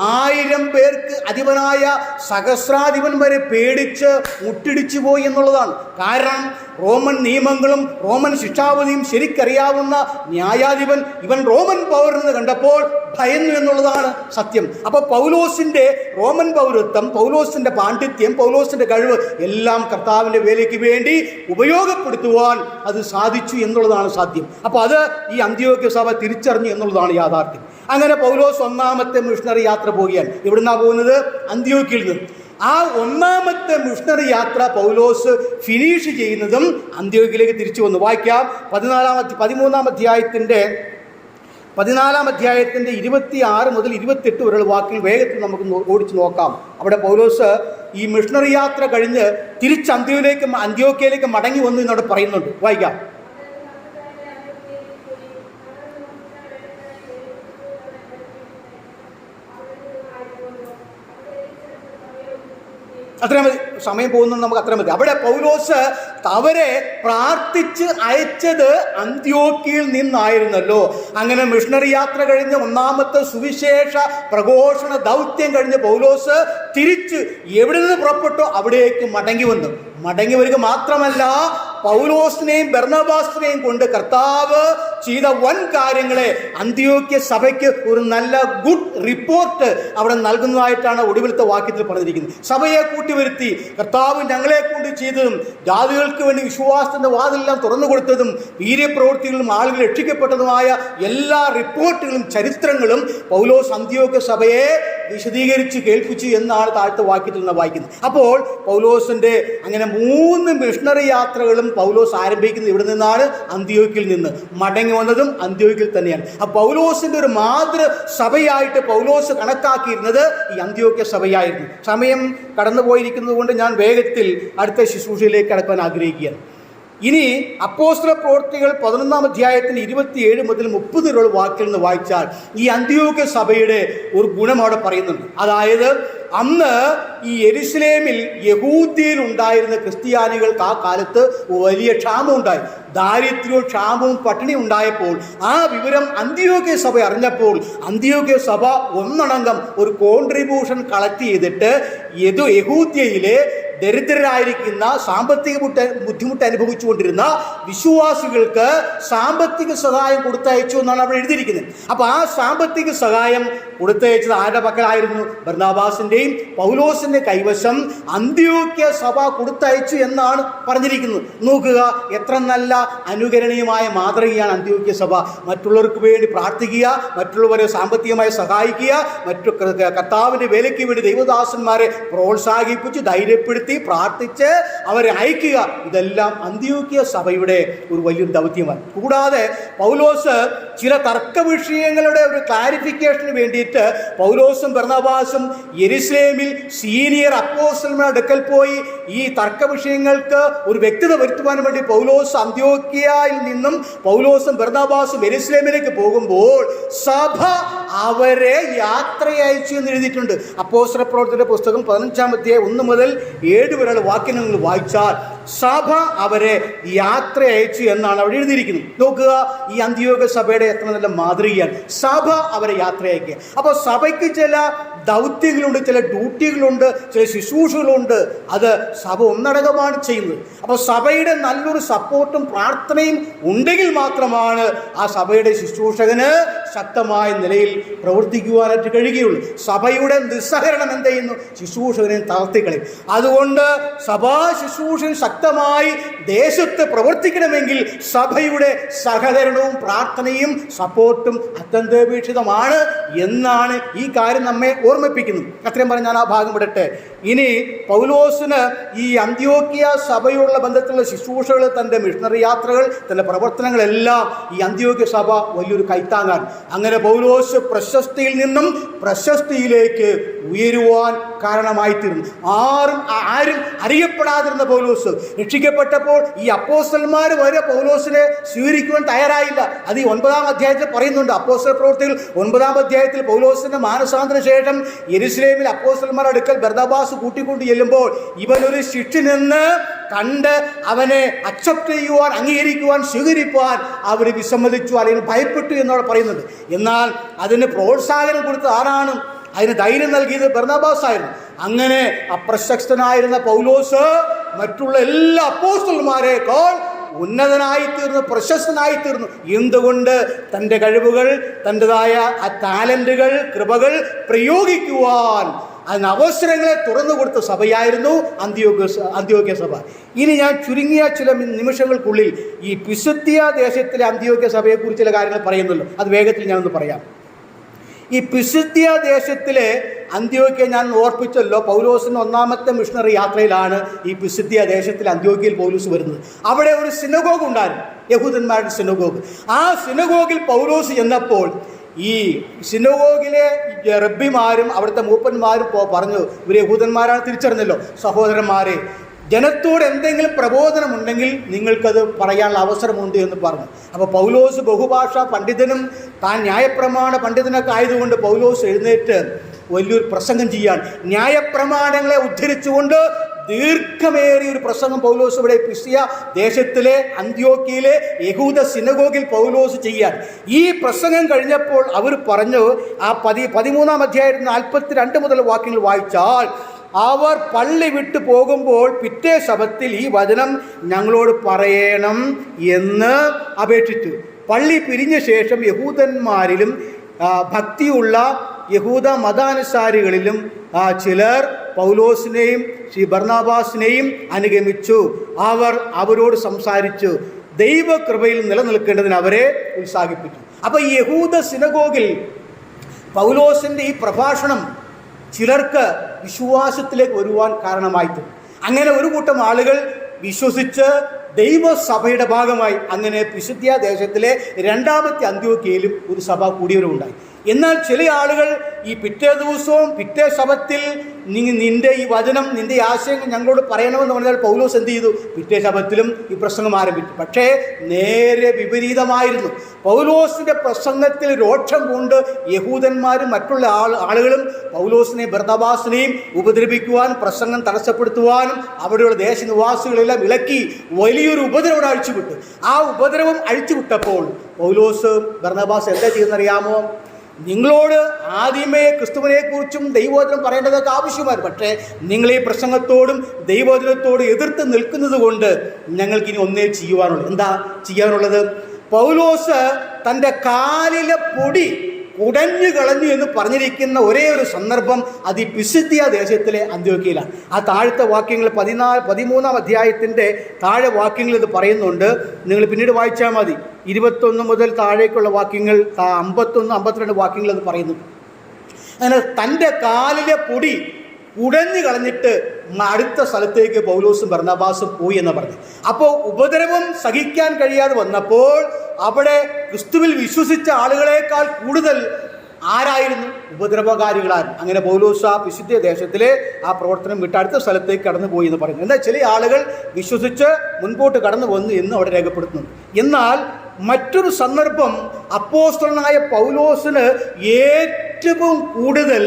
1000 പേർക്ക് അധിപനായ സഹസ്രാധിപൻ വരെ പേടിച്ച് മുട്ടിടിച്ചു പോയി എന്നുള്ളതാണ്. കാരണം റോമൻ നിയമങ്ങളും റോമൻ ശിക്ഷാവധിയും ശരിക്കറിയാവുന്ന ന്യായാധിപൻ ഇവൻ റോമൻ പൗരനെന്ന് കണ്ടപ്പോൾ ഭയന്നു എന്നുള്ളതാണ് സത്യം. അപ്പോൾ പൗലോസിൻ്റെ റോമൻ പൗരത്വം, പൗലോസിൻ്റെ പാണ്ഡിത്യം, പൗലോസിൻ്റെ കഴിവ് എല്ലാം കർത്താവിൻ്റെ വേലയ്ക്ക് വേണ്ടി ഉപയോഗപ്പെടുത്തുവാൻ അത് സാധിച്ചു എന്നുള്ളതാണ് സാധ്യം. അപ്പോൾ അത് ഈ അന്ത്യോക്യ സഭ തിരിച്ചറിഞ്ഞു എന്നുള്ളതാണ് യാഥാർത്ഥ്യം. അങ്ങനെ പൗലോസ് 1ാമത്തെ മിഷണറി യാത്ര പോവുകയാണ്. എവിടുന്നാണ് പോകുന്നത്? അന്ത്യോക്യയിൽ നിന്ന്. ആ 1ാമത്തെ മിഷണറി യാത്ര പൗലോസ് ഫിനിഷ് ചെയ്യുന്നതും അന്ത്യോക്യയിലേക്ക് തിരിച്ചു വന്നു. വായിക്കാം. 13-ാം അധ്യായത്തിൻ്റെ 26 മുതൽ 28 വരെയുള്ള വാക്കുകൾ വേഗത്തിൽ നമുക്ക് ഓടിച്ചു നോക്കാം. അവിടെ പൗലോസ് ഈ മിഷണറി യാത്ര കഴിഞ്ഞ് തിരിച്ച് അന്ത്യോക്യയിലേക്ക് മടങ്ങി വന്നു എന്നവിടെ പറയുന്നുണ്ട്. വായിക്കാം. അത്രയും മതി, സമയം പോകുന്നത് നമുക്ക് അത്രയും മതി. അവിടെ പൗലോസ് അവരെ പ്രാർത്ഥിച്ച് അയച്ചത് അന്ത്യോക്യയിൽ നിന്നായിരുന്നല്ലോ. അങ്ങനെ മിഷണറി യാത്ര കഴിഞ്ഞ് 1ാമത്തെ സുവിശേഷ പ്രഘോഷണ ദൗത്യം കഴിഞ്ഞ് പൗലോസ് തിരിച്ച് എവിടെ നിന്ന് പുറപ്പെട്ടോ അവിടേക്ക് മടങ്ങി വരിക മാത്രമല്ല, പൗലോസിനെയും ബർന്നബാസിനെയും കൊണ്ട് കർത്താവ് ചെയ്ത വൻ കാര്യങ്ങളെ അന്ത്യോക്യ സഭയ്ക്ക് ഒരു നല്ല ഗുഡ് റിപ്പോർട്ട് അവിടെ നൽകുന്നതായിട്ടാണ് ഒടുവിലത്തെ വാക്യത്തിൽ പറഞ്ഞിരിക്കുന്നത്. സഭയെ കൂട്ടിവരുത്തി കർത്താവ് ഞങ്ങളെ കൊണ്ട് ചെയ്തതും ജാതികൾക്ക് വേണ്ടി വിശ്വാസത്തിന്റെ വാതിലെല്ലാം തുറന്നു കൊടുത്തതും വീര്യപ്രവൃത്തികളും ആളുകൾ രക്ഷിക്കപ്പെട്ടതുമായ എല്ലാ റിപ്പോർട്ടുകളും ചരിത്രങ്ങളും പൗലോസ് അന്ത്യോക്യ സഭയെ വിശദീകരിച്ച് കേൾപ്പിച്ചു എന്നാണ് താഴത്തെ വാക്യത്തിൽ നിന്ന് വായിക്കുന്നത്. അപ്പോൾ പൗലോസിന്റെ അങ്ങനെ 3 മിഷണറി യാത്രകളും പൗലോസ് ആരംഭിക്കുന്നത് ഇവിടെ നിന്നാണ്, അന്ത്യോക്യയിൽ നിന്ന്. മടങ്ങി വന്നതും അന്ത്യോക്യയിൽ തന്നെയാണ്. ആ പൗലോസിന്റെ ഒരു മാതൃ സഭയായിട്ട് പൗലോസ് കണക്കാക്കിയിരുന്നത് ഈ അന്ത്യോക്യ സഭയായിരുന്നു. സമയം കടന്നുപോയിരിക്കുന്നത് കൊണ്ട് ഞാൻ വേഗത്തിൽ അടുത്ത ശുശ്രൂഷയിലേക്ക് കടക്കാൻ ആഗ്രഹിക്കുകയാണ്. ഇനി അപ്പോസ്തല പ്രവൃത്തികൾ 11-ാം അധ്യായത്തിന് 27 മുതൽ 30 വരെയുള്ള വാക്കിൽ നിന്ന് വായിച്ചാൽ ഈ അന്ത്യോക്യ സഭയുടെ ഒരു ഗുണം അവിടെ പറയുന്നുണ്ട്. അതായത് അന്ന് ഈ യെരുശലേമിൽ യഹൂദ്യയിൽ ഉണ്ടായിരുന്ന ക്രിസ്ത്യാനികൾക്ക് ആ കാലത്ത് വലിയ ക്ഷാമം ഉണ്ടായി. ദാരിദ്ര്യവും ക്ഷാമവും പട്ടിണി ഉണ്ടായപ്പോൾ ആ വിവരം അന്ത്യോക്യ സഭ അറിഞ്ഞപ്പോൾ അന്ത്യോക്യ സഭ ഒന്നടങ്കം ഒരു കോൺട്രിബ്യൂഷൻ കളക്ട് ചെയ്തിട്ട് യഹൂദ്യയിലെ ദരിദ്രരായിരിക്കുന്ന സാമ്പത്തിക ബുദ്ധിമുട്ട് അനുഭവിച്ചുകൊണ്ടിരുന്ന വിശ്വാസികൾക്ക് സാമ്പത്തിക സഹായം കൊടുത്തയച്ചു എന്നാണ് അവിടെ എഴുതിയിരിക്കുന്നത്. അപ്പോൾ ആ സാമ്പത്തിക സഹായം കൊടുത്തയച്ചത് ആരുടെ പക്കലായിരുന്നു? ബർന്നബാസിൻ്റെയും പൗലോസിൻ്റെ കൈവശം അന്ത്യോക്യ സഭ കൊടുത്തയച്ചു എന്നാണ് പറഞ്ഞിരിക്കുന്നത്. നോക്കുക, എത്ര നല്ല അനുകരണീയമായ മാതൃകയാണ് അന്ത്യോക്യ സഭ. മറ്റുള്ളവർക്ക് വേണ്ടി പ്രാർത്ഥിക്കുക, മറ്റുള്ളവരെ സാമ്പത്തികമായി സഹായിക്കുക, കർത്താവിൻ്റെ വേലയ്ക്ക് വേണ്ടി ദൈവദാസന്മാരെ പ്രോത്സാഹിപ്പിച്ച് ധൈര്യപ്പെടുത്തി പ്രാർത്ഥിച്ച് അവരെ അയക്കുക. ഇതെല്ലാം അന്ത്യോക്യ സഭയുടെ ഒരു വലിയൊരു ദൗത്യമാണ്. കൂടാതെ പൗലോസ് ചില തർക്ക വിഷയങ്ങളുടെ ഒരു ക്ലാരിഫിക്കേഷന് വേണ്ടിയിട്ട് പൗലോസും ബർന്നബാസും യെരുശലേമിൽ സീനിയർ അപ്പോസ്തലന്മാരുടെ അടുക്കൽ പോയി ഈ തർക്ക വിഷയങ്ങൾക്ക് ഒരു വ്യക്തത വരുത്തുവാൻ വേണ്ടി പൗലോസ് അന്ത്യോക്യയിൽ നിന്നും പൗലോസും ബർന്നബാസും യെരുശലേമിലേക്ക് പോകുമ്പോൾ സഭ അവരെ യാത്രയയച്ചു എന്ന് എഴുതിയിട്ടുണ്ട്. അപ്പോസ്തല പ്രവൃത്തിയുടെ പുസ്തകം 15-ാം അധ്യായം 1 മുതൽ 7 വരെയുള്ള വാക്യം നിങ്ങൾ വായിച്ചാൽ സഭ അവരെ യാത്ര അയച്ചു എന്നാണ് അവിടെ എഴുതിയിരിക്കുന്നത്. നോക്കുക, ഈ അന്ത്യോക്യ സഭയുടെ അവരുടെ എത്ര നല്ല മാതൃകയാണ്. സഭ അവരെ യാത്രയാക്കുക. അപ്പോൾ സഭയ്ക്ക് ചില ദൗത്യങ്ങളുണ്ട്, ചില ഡ്യൂട്ടികളുണ്ട്, ചില ശുശ്രൂഷകളുണ്ട്. അത് സഭ ഒന്നടങ്കമാണ് ചെയ്യുന്നത്. അപ്പോൾ സഭയുടെ നല്ലൊരു സപ്പോർട്ടും പ്രാർത്ഥനയും ഉണ്ടെങ്കിൽ മാത്രമാണ് ആ സഭയുടെ ശുശ്രൂഷകന് ശക്തമായ നിലയിൽ പ്രവർത്തിക്കുവാനായിട്ട് കഴിയുകയുള്ളൂ. സഭയുടെ നിസ്സഹരണം എന്ത് ചെയ്യുന്നു? ശുശ്രൂഷകനെ തളർത്തിക്കളയും. അതുകൊണ്ട് സഭാ ശുശ്രൂഷൻ ശക്തമായി ദേശത്ത് പ്രവർത്തിക്കണമെങ്കിൽ സഭയുടെ സഹകരണവും പ്രാർത്ഥനയും സപ്പോർട്ടും അത്യന്താപേക്ഷിതമാണ് എന്നാണ് ഈ കാര്യം നമ്മെ ഓർമ്മിപ്പിക്കുന്നത്. അത്രയും പറഞ്ഞ് ഞാൻ ആ ഭാഗം വിടട്ടെ. ഇനി പൗലോസിന് ഈ അന്ത്യോക്യ സഭയുള്ള ബന്ധത്തിലുള്ള ശുശ്രൂഷകൾ, തൻ്റെ മിഷണറി യാത്രകൾ, തൻ്റെ പ്രവർത്തനങ്ങളെല്ലാം ഈ അന്ത്യോക്യ സഭ വലിയൊരു കൈത്താങ്ങാണ്. അങ്ങനെ പൗലോസ് പ്രശസ്തിയിൽ നിന്നും പ്രശസ്തിയിലേക്ക് ഉയരുവാൻ കാരണമായിത്തീർന്നു. ആരും അറിയപ്പെടാതിരുന്ന പൗലോസ് രക്ഷിക്കപ്പെട്ടപ്പോൾ ഈ അപ്പോസ്തലന്മാർ വരെ പൗലോസിനെ സ്വീകരിക്കുവാൻ തയ്യാറായില്ല. അത് ഈ 9-ാം അധ്യായത്തിൽ പറയുന്നുണ്ട്. അപ്പോസ്തല പ്രവൃത്തികൾ 9-ാം അധ്യായത്തിൽ പൗലോസിന്റെ മാനസാന്തര ശേഷം യെരുശലേമിൽ അപ്പോസ്തലന്മാരുടെ അടുക്കൽ ബർന്നബാസ് കൂട്ടിക്കൊണ്ട് ചെല്ലുമ്പോൾ ഇവനൊരു ശിഷ്യനെന്ന് കണ്ട് അവനെ അക്സെപ്റ്റ് ചെയ്യുവാൻ, അംഗീകരിക്കുവാൻ, സ്വീകരിക്കുവാൻ അവർ വിസമ്മതിച്ചു, അല്ലെങ്കിൽ ഭയപ്പെട്ടു എന്നവിടെ പറയുന്നുണ്ട്. എന്നാൽ അതിന് പ്രോത്സാഹനം കൊടുത്തത് ആരാണ്? അതിന് ധൈര്യം നൽകിയത് ബർന്നബാസ് ആയിരുന്നു. അങ്ങനെ അപ്രശസ്തനായിരുന്ന പൗലോസ് മറ്റുള്ള എല്ലാ അപ്പോസ്തലന്മാരെക്കാൾ ഉന്നതനായിത്തീർന്നു, പ്രശസ്തനായിത്തീർന്നു. എന്തുകൊണ്ട്? തൻ്റെ കഴിവുകൾ, തൻ്റെതായ ആ ടാലൻറ്റുകൾ, കൃപകൾ പ്രയോഗിക്കുവാൻ അതിന് അവസരങ്ങളെ തുറന്നു കൊടുത്ത സഭയായിരുന്നു അന്ത്യോക്യ സഭ. ഇനി ഞാൻ ചുരുങ്ങിയ ചില നിമിഷങ്ങൾക്കുള്ളിൽ ഈ പിസിദ്ധ്യ ദേശത്തിലെ അന്ത്യോക്യ സഭയെക്കുറിച്ച് ചില കാര്യങ്ങൾ പറയുന്നല്ലോ, അത് വേഗത്തിൽ ഞാനൊന്ന് പറയാം. ഈ പിസിദ്ധ്യ ദേശത്തിലെ അന്ത്യോക്യ ഞാൻ ഓർപ്പിച്ചല്ലോ, പൗലോസിൻ്റെ 1-ാമത്തെ മിഷണറി യാത്രയിലാണ് ഈ പിസിദ്ധ്യ ദേശത്തിലെ അന്ത്യോക്യയിൽ പൗലോസ് വരുന്നത്. അവിടെ ഒരു സിനഗോഗ് ഉണ്ടായിരുന്നു, യഹൂദന്മാരുടെ സിനഗോഗ്. ആ സിനഗോഗിൽ പൗലോസ് ചെന്നപ്പോൾ ഈ സിനഗോഗിലെ റബ്ബിമാരും അവിടുത്തെ മൂപ്പന്മാരും പറഞ്ഞു, ഇവർ യഹൂദന്മാരാണ് തിരിച്ചറിഞ്ഞല്ലോ. സഹോദരന്മാരെ, ജനത്തോട് എന്തെങ്കിലും പ്രബോധനമുണ്ടെങ്കിൽ നിങ്ങൾക്കത് പറയാനുള്ള അവസരമുണ്ട് എന്ന് പറഞ്ഞു. അപ്പോൾ പൗലോസ് ബഹുഭാഷാ പണ്ഡിതനും താൻ ന്യായപ്രമാണ പണ്ഡിതനൊക്കെ ആയതുകൊണ്ട് പൗലോസ് എഴുന്നേറ്റ് വലിയൊരു പ്രസംഗം ചെയ്യാൻ, ന്യായപ്രമാണങ്ങളെ ഉദ്ധരിച്ചുകൊണ്ട് ദീർഘമേറിയ ഒരു പ്രസംഗം പൗലോസ് ഇവിടെ പിസിദ്ധ്യ ദേശത്തിലെ അന്ത്യോക്യയിലെ യഹൂദ സിനഗോഗിൽ പൗലോസ് ചെയ്യാൻ. ഈ പ്രസംഗം കഴിഞ്ഞപ്പോൾ അവർ പറഞ്ഞു, ആ 13-ാം അധ്യായത്തിൽ 42 മുതൽ വാക്യങ്ങൾ വായിച്ചാൽ, അവർ പള്ളി വിട്ടു പോകുമ്പോൾ പിറ്റേ ശബത്തിൽ ഈ വചനം ഞങ്ങളോട് പറയണം എന്ന് അപേക്ഷിച്ചു. പള്ളി പിരിഞ്ഞ ശേഷം യഹൂദന്മാരിലും ഭക്തിയുള്ള യഹൂദ മതാനുസാരികളിലും ചിലർ പൗലോസിനെയും ബർന്നബാസിനെയും അനുഗമിച്ചു. അവരോട് സംസാരിച്ചു, ദൈവകൃപയിൽ നിലനിൽക്കേണ്ടതിന് അവരെ ഉത്സാഹിപ്പിച്ചു. അപ്പോൾ ഈ യഹൂദ സിനഗോഗിൽ പൗലോസിൻ്റെ ഈ പ്രഭാഷണം ചിലർക്ക് വിശ്വാസത്തിലേക്ക് വരുവാൻ കാരണമായിട്ട്, അങ്ങനെ ഒരു കൂട്ടം ആളുകൾ വിശ്വസിച്ച് ദൈവസഭയുടെ ഭാഗമായി. അങ്ങനെ പിസിദ്ധ്യ ദേശത്തിലെ 2-ാമത്തെ അന്ത്യോക്യയിലും ഒരു സഭ കൂടിയവരുണ്ടായി. എന്നാൽ ചില ആളുകൾ ഈ പിറ്റേ ദിവസവും പിറ്റേ ശബത്തിൽ നിന്റെ ഈ വചനം, നിന്റെ ആശയങ്ങൾ ഞങ്ങളോട് പറയണമെന്ന് പറഞ്ഞാൽ പൗലോസ് എന്ത് ചെയ്തു? പിറ്റേ ശബത്തിലും ഈ പ്രസംഗം ആരംഭിച്ചു. പക്ഷേ നേരെ വിപരീതമായിരുന്നു. പൗലോസിൻ്റെ പ്രസംഗത്തിൽ രോക്ഷം കൊണ്ട് യഹൂദന്മാരും മറ്റുള്ള ആളുകളും പൗലോസിനെയും ബർന്നബാസിനെയും ഉപദ്രവിക്കുവാൻ, പ്രസംഗം തടസ്സപ്പെടുത്തുവാനും അവിടെയുള്ള ദേശനിവാസികളെല്ലാം ഇളക്കി വലിയൊരു ഉപദ്രവം അഴിച്ചുവിട്ടു. ആ ഉപദ്രവം അഴിച്ചുവിട്ടപ്പോൾ പൗലോസ് ബർന്നബാസ് എന്താ ചെയ്യുന്നറിയാമോ? നിങ്ങളോട് ആദ്യമേ ക്രിസ്തുവിനെക്കുറിച്ചും ദൈവവചനം പറയേണ്ടതൊക്കെ ആവശ്യമായിരുന്നു. പക്ഷേ നിങ്ങൾ ഈ പ്രസംഗത്തോടും ദൈവവചനത്തോടും എതിർത്ത് നിൽക്കുന്നത് കൊണ്ട് ഞങ്ങൾക്കിനി ഒന്നേ ചെയ്യുവാനുള്ളൂ. എന്താ ചെയ്യാനുള്ളത്? പൗലോസ് തൻ്റെ കാലിലെ പൊടി കുടഞ്ഞു കളഞ്ഞു എന്ന് പറഞ്ഞിരിക്കുന്ന ഒരേ ഒരു സന്ദർഭം അത് ഈ പിസിദ്ധ്യ ദേശത്തിലെ അന്ത്യോക്യയിലാണ്. ആ താഴത്തെ വാക്യങ്ങൾ 13-ാം അധ്യായത്തിൻ്റെ താഴെ വാക്യങ്ങൾ ഇത് പറയുന്നുണ്ട്. നിങ്ങൾ പിന്നീട് വായിച്ചാൽ മതി. 21 മുതൽ താഴേക്കുള്ള വാക്യങ്ങൾ, 51, 52 വാക്യങ്ങൾ അത് പറയുന്നു. അങ്ങനെ തൻ്റെ കാലിലെ പൊടി കുടഞ്ഞു കളഞ്ഞിട്ട് അടുത്ത സ്ഥലത്തേക്ക് പൗലോസും ബർന്നബാസും പോയി എന്ന് പറഞ്ഞു. അപ്പോൾ ഉപദ്രവം സഹിക്കാൻ കഴിയാതെ വന്നപ്പോൾ അവിടെ ക്രിസ്തുവിൽ വിശ്വസിച്ച ആളുകളെക്കാൾ കൂടുതൽ ആരായിരുന്നു? ഉപദ്രവകാരികളായിരുന്നു. അങ്ങനെ പൗലോസ് ആ പിസിദ്ധ്യ ദേശത്തിലെ ആ പ്രവർത്തനം വിട്ട് അടുത്ത സ്ഥലത്തേക്ക് കടന്നു പോയി എന്ന് പറയുന്നു. എന്നാൽ ചില ആളുകൾ വിശ്വസിച്ച് മുൻപോട്ട് കടന്നു വന്നു എന്ന് അവിടെ രേഖപ്പെടുത്തുന്നു. എന്നാൽ മറ്റൊരു സന്ദർഭം അപ്പോസ്തലനായ പൗലോസിന് ഏറ്റവും കൂടുതൽ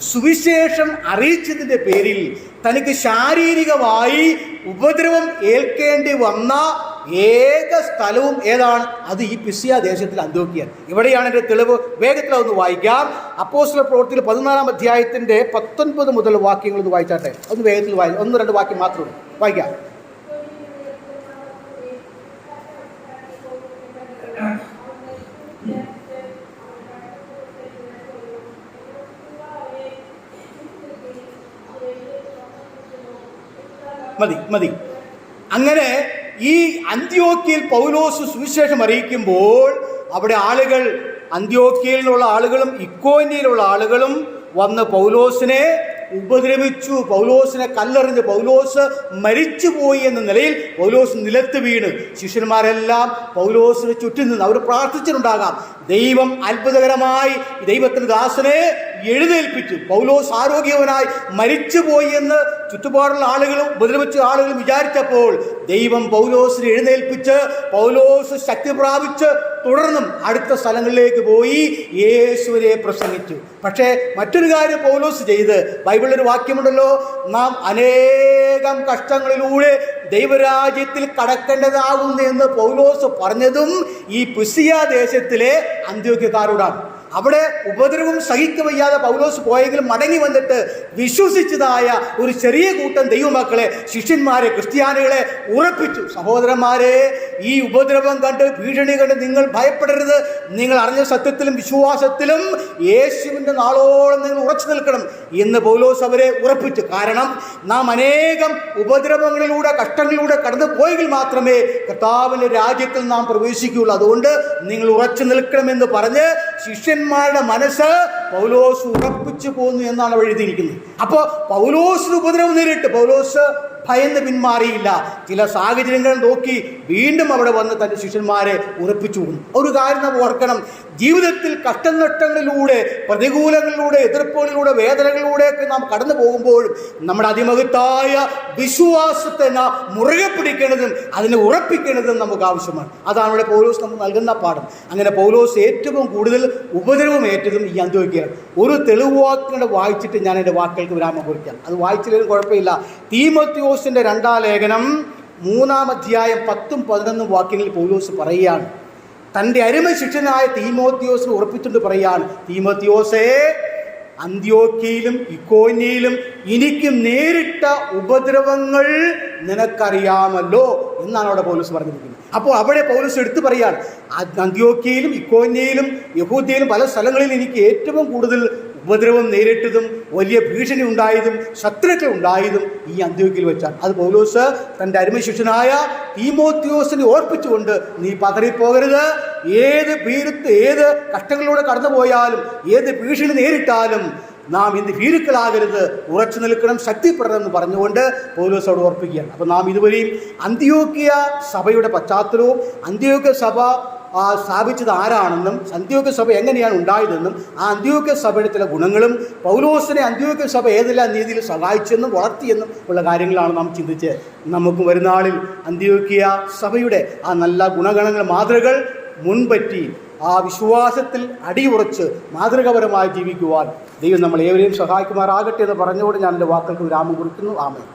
സുവിശേഷം അറിയിച്ചതിൻ്റെ പേരിൽ തനിക്ക് ശാരീരികമായി ഉപദ്രവം ഏൽക്കേണ്ടി വന്ന ഏക സ്ഥലവും ഏതാണ്? അത് ഈ പിസിയ ദേശത്തിൽ അന്ത്യോക്യയാണ്. ഇവിടെയാണ് എൻ്റെ തെളിവ്. വേഗത്തിൽ അതൊന്ന് വായിക്കാം. അപ്പോസ്തല പ്രവൃത്തിയിൽ 14-ാം അധ്യായത്തിൻ്റെ 19 മുതൽ വാക്യങ്ങൾ ഒന്ന് വായിച്ചാട്ടെ. ഒന്ന് വേഗത്തിൽ വായിക്കാം. 1-2 വാക്യം മാത്രമേ വായിക്കാം. മതി. അങ്ങനെ ഈ അന്ത്യോക്യയിൽ പൗലോസ് സുവിശേഷം അറിയിക്കുമ്പോൾ അവിടെ ആളുകൾ, അന്ത്യോക്യയിലുള്ള ആളുകളും ഇക്കോന്യയിലുള്ള ആളുകളും വന്ന് പൗലോസിനെ ഉപദ്രവിച്ചു. പൗലോസിനെ കല്ലെറിഞ്ഞ് പൗലോസ് മരിച്ചുപോയി എന്ന നിലയിൽ പൗലോസ് നിലത്ത് വീണ്. ശിഷ്യന്മാരെല്ലാം പൗലോസിന് ചുറ്റും നിന്ന് അവർ പ്രാർത്ഥിച്ചിട്ടുണ്ടാകാം. ദൈവം അത്ഭുതകരമായി ദൈവത്തിൻ്റെ ദാസനെ എഴുന്നേൽപ്പിച്ചു. പൗലോസ് ആരോഗ്യവനായി മരിച്ചുപോയി എന്ന് ചുറ്റുപാടുള്ള ആളുകളും ഉപദ്രവിച്ച ആളുകളും വിചാരിച്ചപ്പോൾ ദൈവം പൗലോസിനെ എഴുന്നേൽപ്പിച്ച് പൗലോസ് ശക്തി പ്രാപിച്ച് തുടർന്നും അടുത്ത സ്ഥലങ്ങളിലേക്ക് പോയി യേശുവിനെ പ്രസംഗിച്ചു. പക്ഷേ മറ്റൊരു കാര്യം പൗലോസ് ചെയ്ത്, ബൈബിളിലൊരു വാക്യമുണ്ടല്ലോ, നാം അനേകം കഷ്ടങ്ങളിലൂടെ ദൈവരാജ്യത്തിൽ കടക്കേണ്ടതാകുന്നു എന്ന് പൗലോസ് പറഞ്ഞതും ഈ പിസിയ ദേശത്തിലെ അന്ത്യോക്യക്കാരോടാണ്. അവിടെ ഉപദ്രവം സഹിക്കവയ്യാതെ പൗലോസ് പോയെങ്കിലും മടങ്ങി വന്നിട്ട് വിശ്വസിച്ചതായ ഒരു ചെറിയ കൂട്ടം ദൈവമക്കളെ, ശിഷ്യന്മാരെ, ക്രിസ്ത്യാനികളെ ഉറപ്പിച്ചു. സഹോദരന്മാരെ, ഈ ഉപദ്രവം കണ്ട്, ഭീഷണി കണ്ട് നിങ്ങൾ ഭയപ്പെടരുത്. നിങ്ങൾ അറിഞ്ഞ സത്യത്തിലും വിശ്വാസത്തിലും യേശുവിൻ്റെ നാളോളം നിങ്ങൾ ഉറച്ചു നിൽക്കണം എന്ന് പൗലോസ് അവരെ ഉറപ്പിച്ചു. കാരണം നാം അനേകം ഉപദ്രവങ്ങളിലൂടെ, കഷ്ടങ്ങളിലൂടെ കടന്നു പോയെങ്കിൽ മാത്രമേ കർത്താവിൻ്റെ രാജ്യത്തിൽ നാം പ്രവേശിക്കുകയുള്ളൂ. അതുകൊണ്ട് നിങ്ങൾ ഉറച്ചു നിൽക്കണമെന്ന് പറഞ്ഞ് ശിഷ്യന്മാരുടെ മനസ്സ് പൗലോസ് ഉറപ്പിച്ചു പോന്നു എന്നാണ് എഴുതിയിരിക്കുന്നത്. അപ്പോൾ പൗലോസിന് ഉപദ്രവം നേരിട്ട് പൗലോസ് ഭയന്ന് പിന്മാറിയില്ല. ചില സാഹചര്യങ്ങൾ നോക്കി വീണ്ടും അവിടെ വന്ന് തൻ്റെ ശിഷ്യന്മാരെ ഉറപ്പിച്ചു പോകുന്നു. ഒരു കാര്യം നാം ഓർക്കണം, ജീവിതത്തിൽ കഷ്ടനഷ്ടങ്ങളിലൂടെ, പ്രതികൂലങ്ങളിലൂടെ, എതിർപ്പുകളിലൂടെ, വേദനകളിലൂടെയൊക്കെ നാം കടന്നു പോകുമ്പോഴും നമ്മുടെ അതിമഹത്തായ വിശ്വാസത്തെ നാം മുറുകെ പിടിക്കേണ്ടതും അതിനെ ഉറപ്പിക്കേണ്ടതും നമുക്ക് ആവശ്യമാണ്. അതാണ് ഇവിടെ പൗലോസ് നമുക്ക് നൽകുന്ന പാഠം. അങ്ങനെ പൗലോസ് ഏറ്റവും കൂടുതൽ ഉപദ്രവം ഏറ്റതും ഈ അന്ത്യോക്യയാണ്. ഒരു തെളിവ് വാക്കുകൾ വായിച്ചിട്ട് ഞാൻ എൻ്റെ വാക്കുകൾക്ക് വിരാമം കുറിക്കാം. അത് വായിച്ചില്ലെങ്കിലും കുഴപ്പമില്ല. തീമോത്തിയോസിൻ്റെ 2-ാം ലേഖനം 3-ാം അധ്യായം 10-11 വാക്യങ്ങളിൽ പൗലോസ് പറയുകയാണ്, തൻ്റെ അരുമ ശിഷ്യനായ തീമോത്തിയോസിനെ ഉറപ്പിച്ചുകൊണ്ട് പറയുകയാണ്, തീമോത്തിയോസേ, അന്ത്യോക്യയിലും ഇക്കോന്യയിലും എനിക്ക് നേരിട്ട ഉപദ്രവങ്ങൾ നിനക്കറിയാമല്ലോ എന്നാണ് അവിടെ പൗലോസ് പറഞ്ഞിരിക്കുന്നത്. അപ്പോൾ അവിടെ പൗലോസ് എടുത്തു പറയാണ്, അന്ത്യോക്യയിലും ഇക്കോന്യയിലും യഹൂദ്യയിലും പല സ്ഥലങ്ങളിലും എനിക്ക് ഏറ്റവും കൂടുതൽ ഉപദ്രവം നേരിട്ടതും വലിയ ഭീഷണി ഉണ്ടായതും ശത്രുക്കൾ ഉണ്ടായതും ഈ അന്ത്യോക്യയിൽ വെച്ചാണ്. അത് പൗലോസ് തൻ്റെ അരുമ ശിഷ്യനായ തീമോത്തിയോസിനെ ഓർപ്പിച്ചുകൊണ്ട്, നീ പതറിപ്പോകരുത്, ഏത് ഏത് കഷ്ടങ്ങളിലൂടെ കടന്നു പോയാലും, ഏത് ഭീഷണി നേരിട്ടാലും നാം ഇന്ന് ഭീരുക്കളാകരുത്, ഉറച്ചു നിൽക്കണം, ശക്തിപ്പെടണമെന്ന് പറഞ്ഞുകൊണ്ട് പൗലോസ് അവിടെ ഓർപ്പിക്കുകയാണ്. അപ്പോൾ നാം ഇതുവരെയും അന്ത്യോക്യ സഭയുടെ പശ്ചാത്തലവും അന്ത്യോക്യ സഭ സ്ഥാപിച്ചത് ആരാണെന്നും അന്ത്യോക്യ സഭ എങ്ങനെയാണ് ഉണ്ടായതെന്നും ആ അന്ത്യോക്യ സഭയുടെ ചില ഗുണങ്ങളും പൗലോസിനെ അന്ത്യോക്യ സഭ ഏതെല്ലാം രീതിയിൽ സഹായിച്ചെന്നും വളർത്തിയെന്നും ഉള്ള കാര്യങ്ങളാണ് നാം ചിന്തിച്ച് നമുക്ക് വരുന്നാളിൽ അന്ത്യോക്യ സഭയുടെ ആ നല്ല ഗുണഗണങ്ങൾ, മാതൃകൾ മുൻപറ്റി ആ വിശ്വാസത്തിൽ അടിയുറച്ച് മാതൃകാപരമായി ജീവിക്കുവാൻ ദൈവം നമ്മൾ ഏവരെയും സഹായിക്കുമാറാകട്ടെ എന്ന് പറഞ്ഞുകൊണ്ട് ഞാൻ എൻ്റെ വാക്കുകൾക്ക് വിരാമം കുറിക്കുന്നു. ആമേൻ.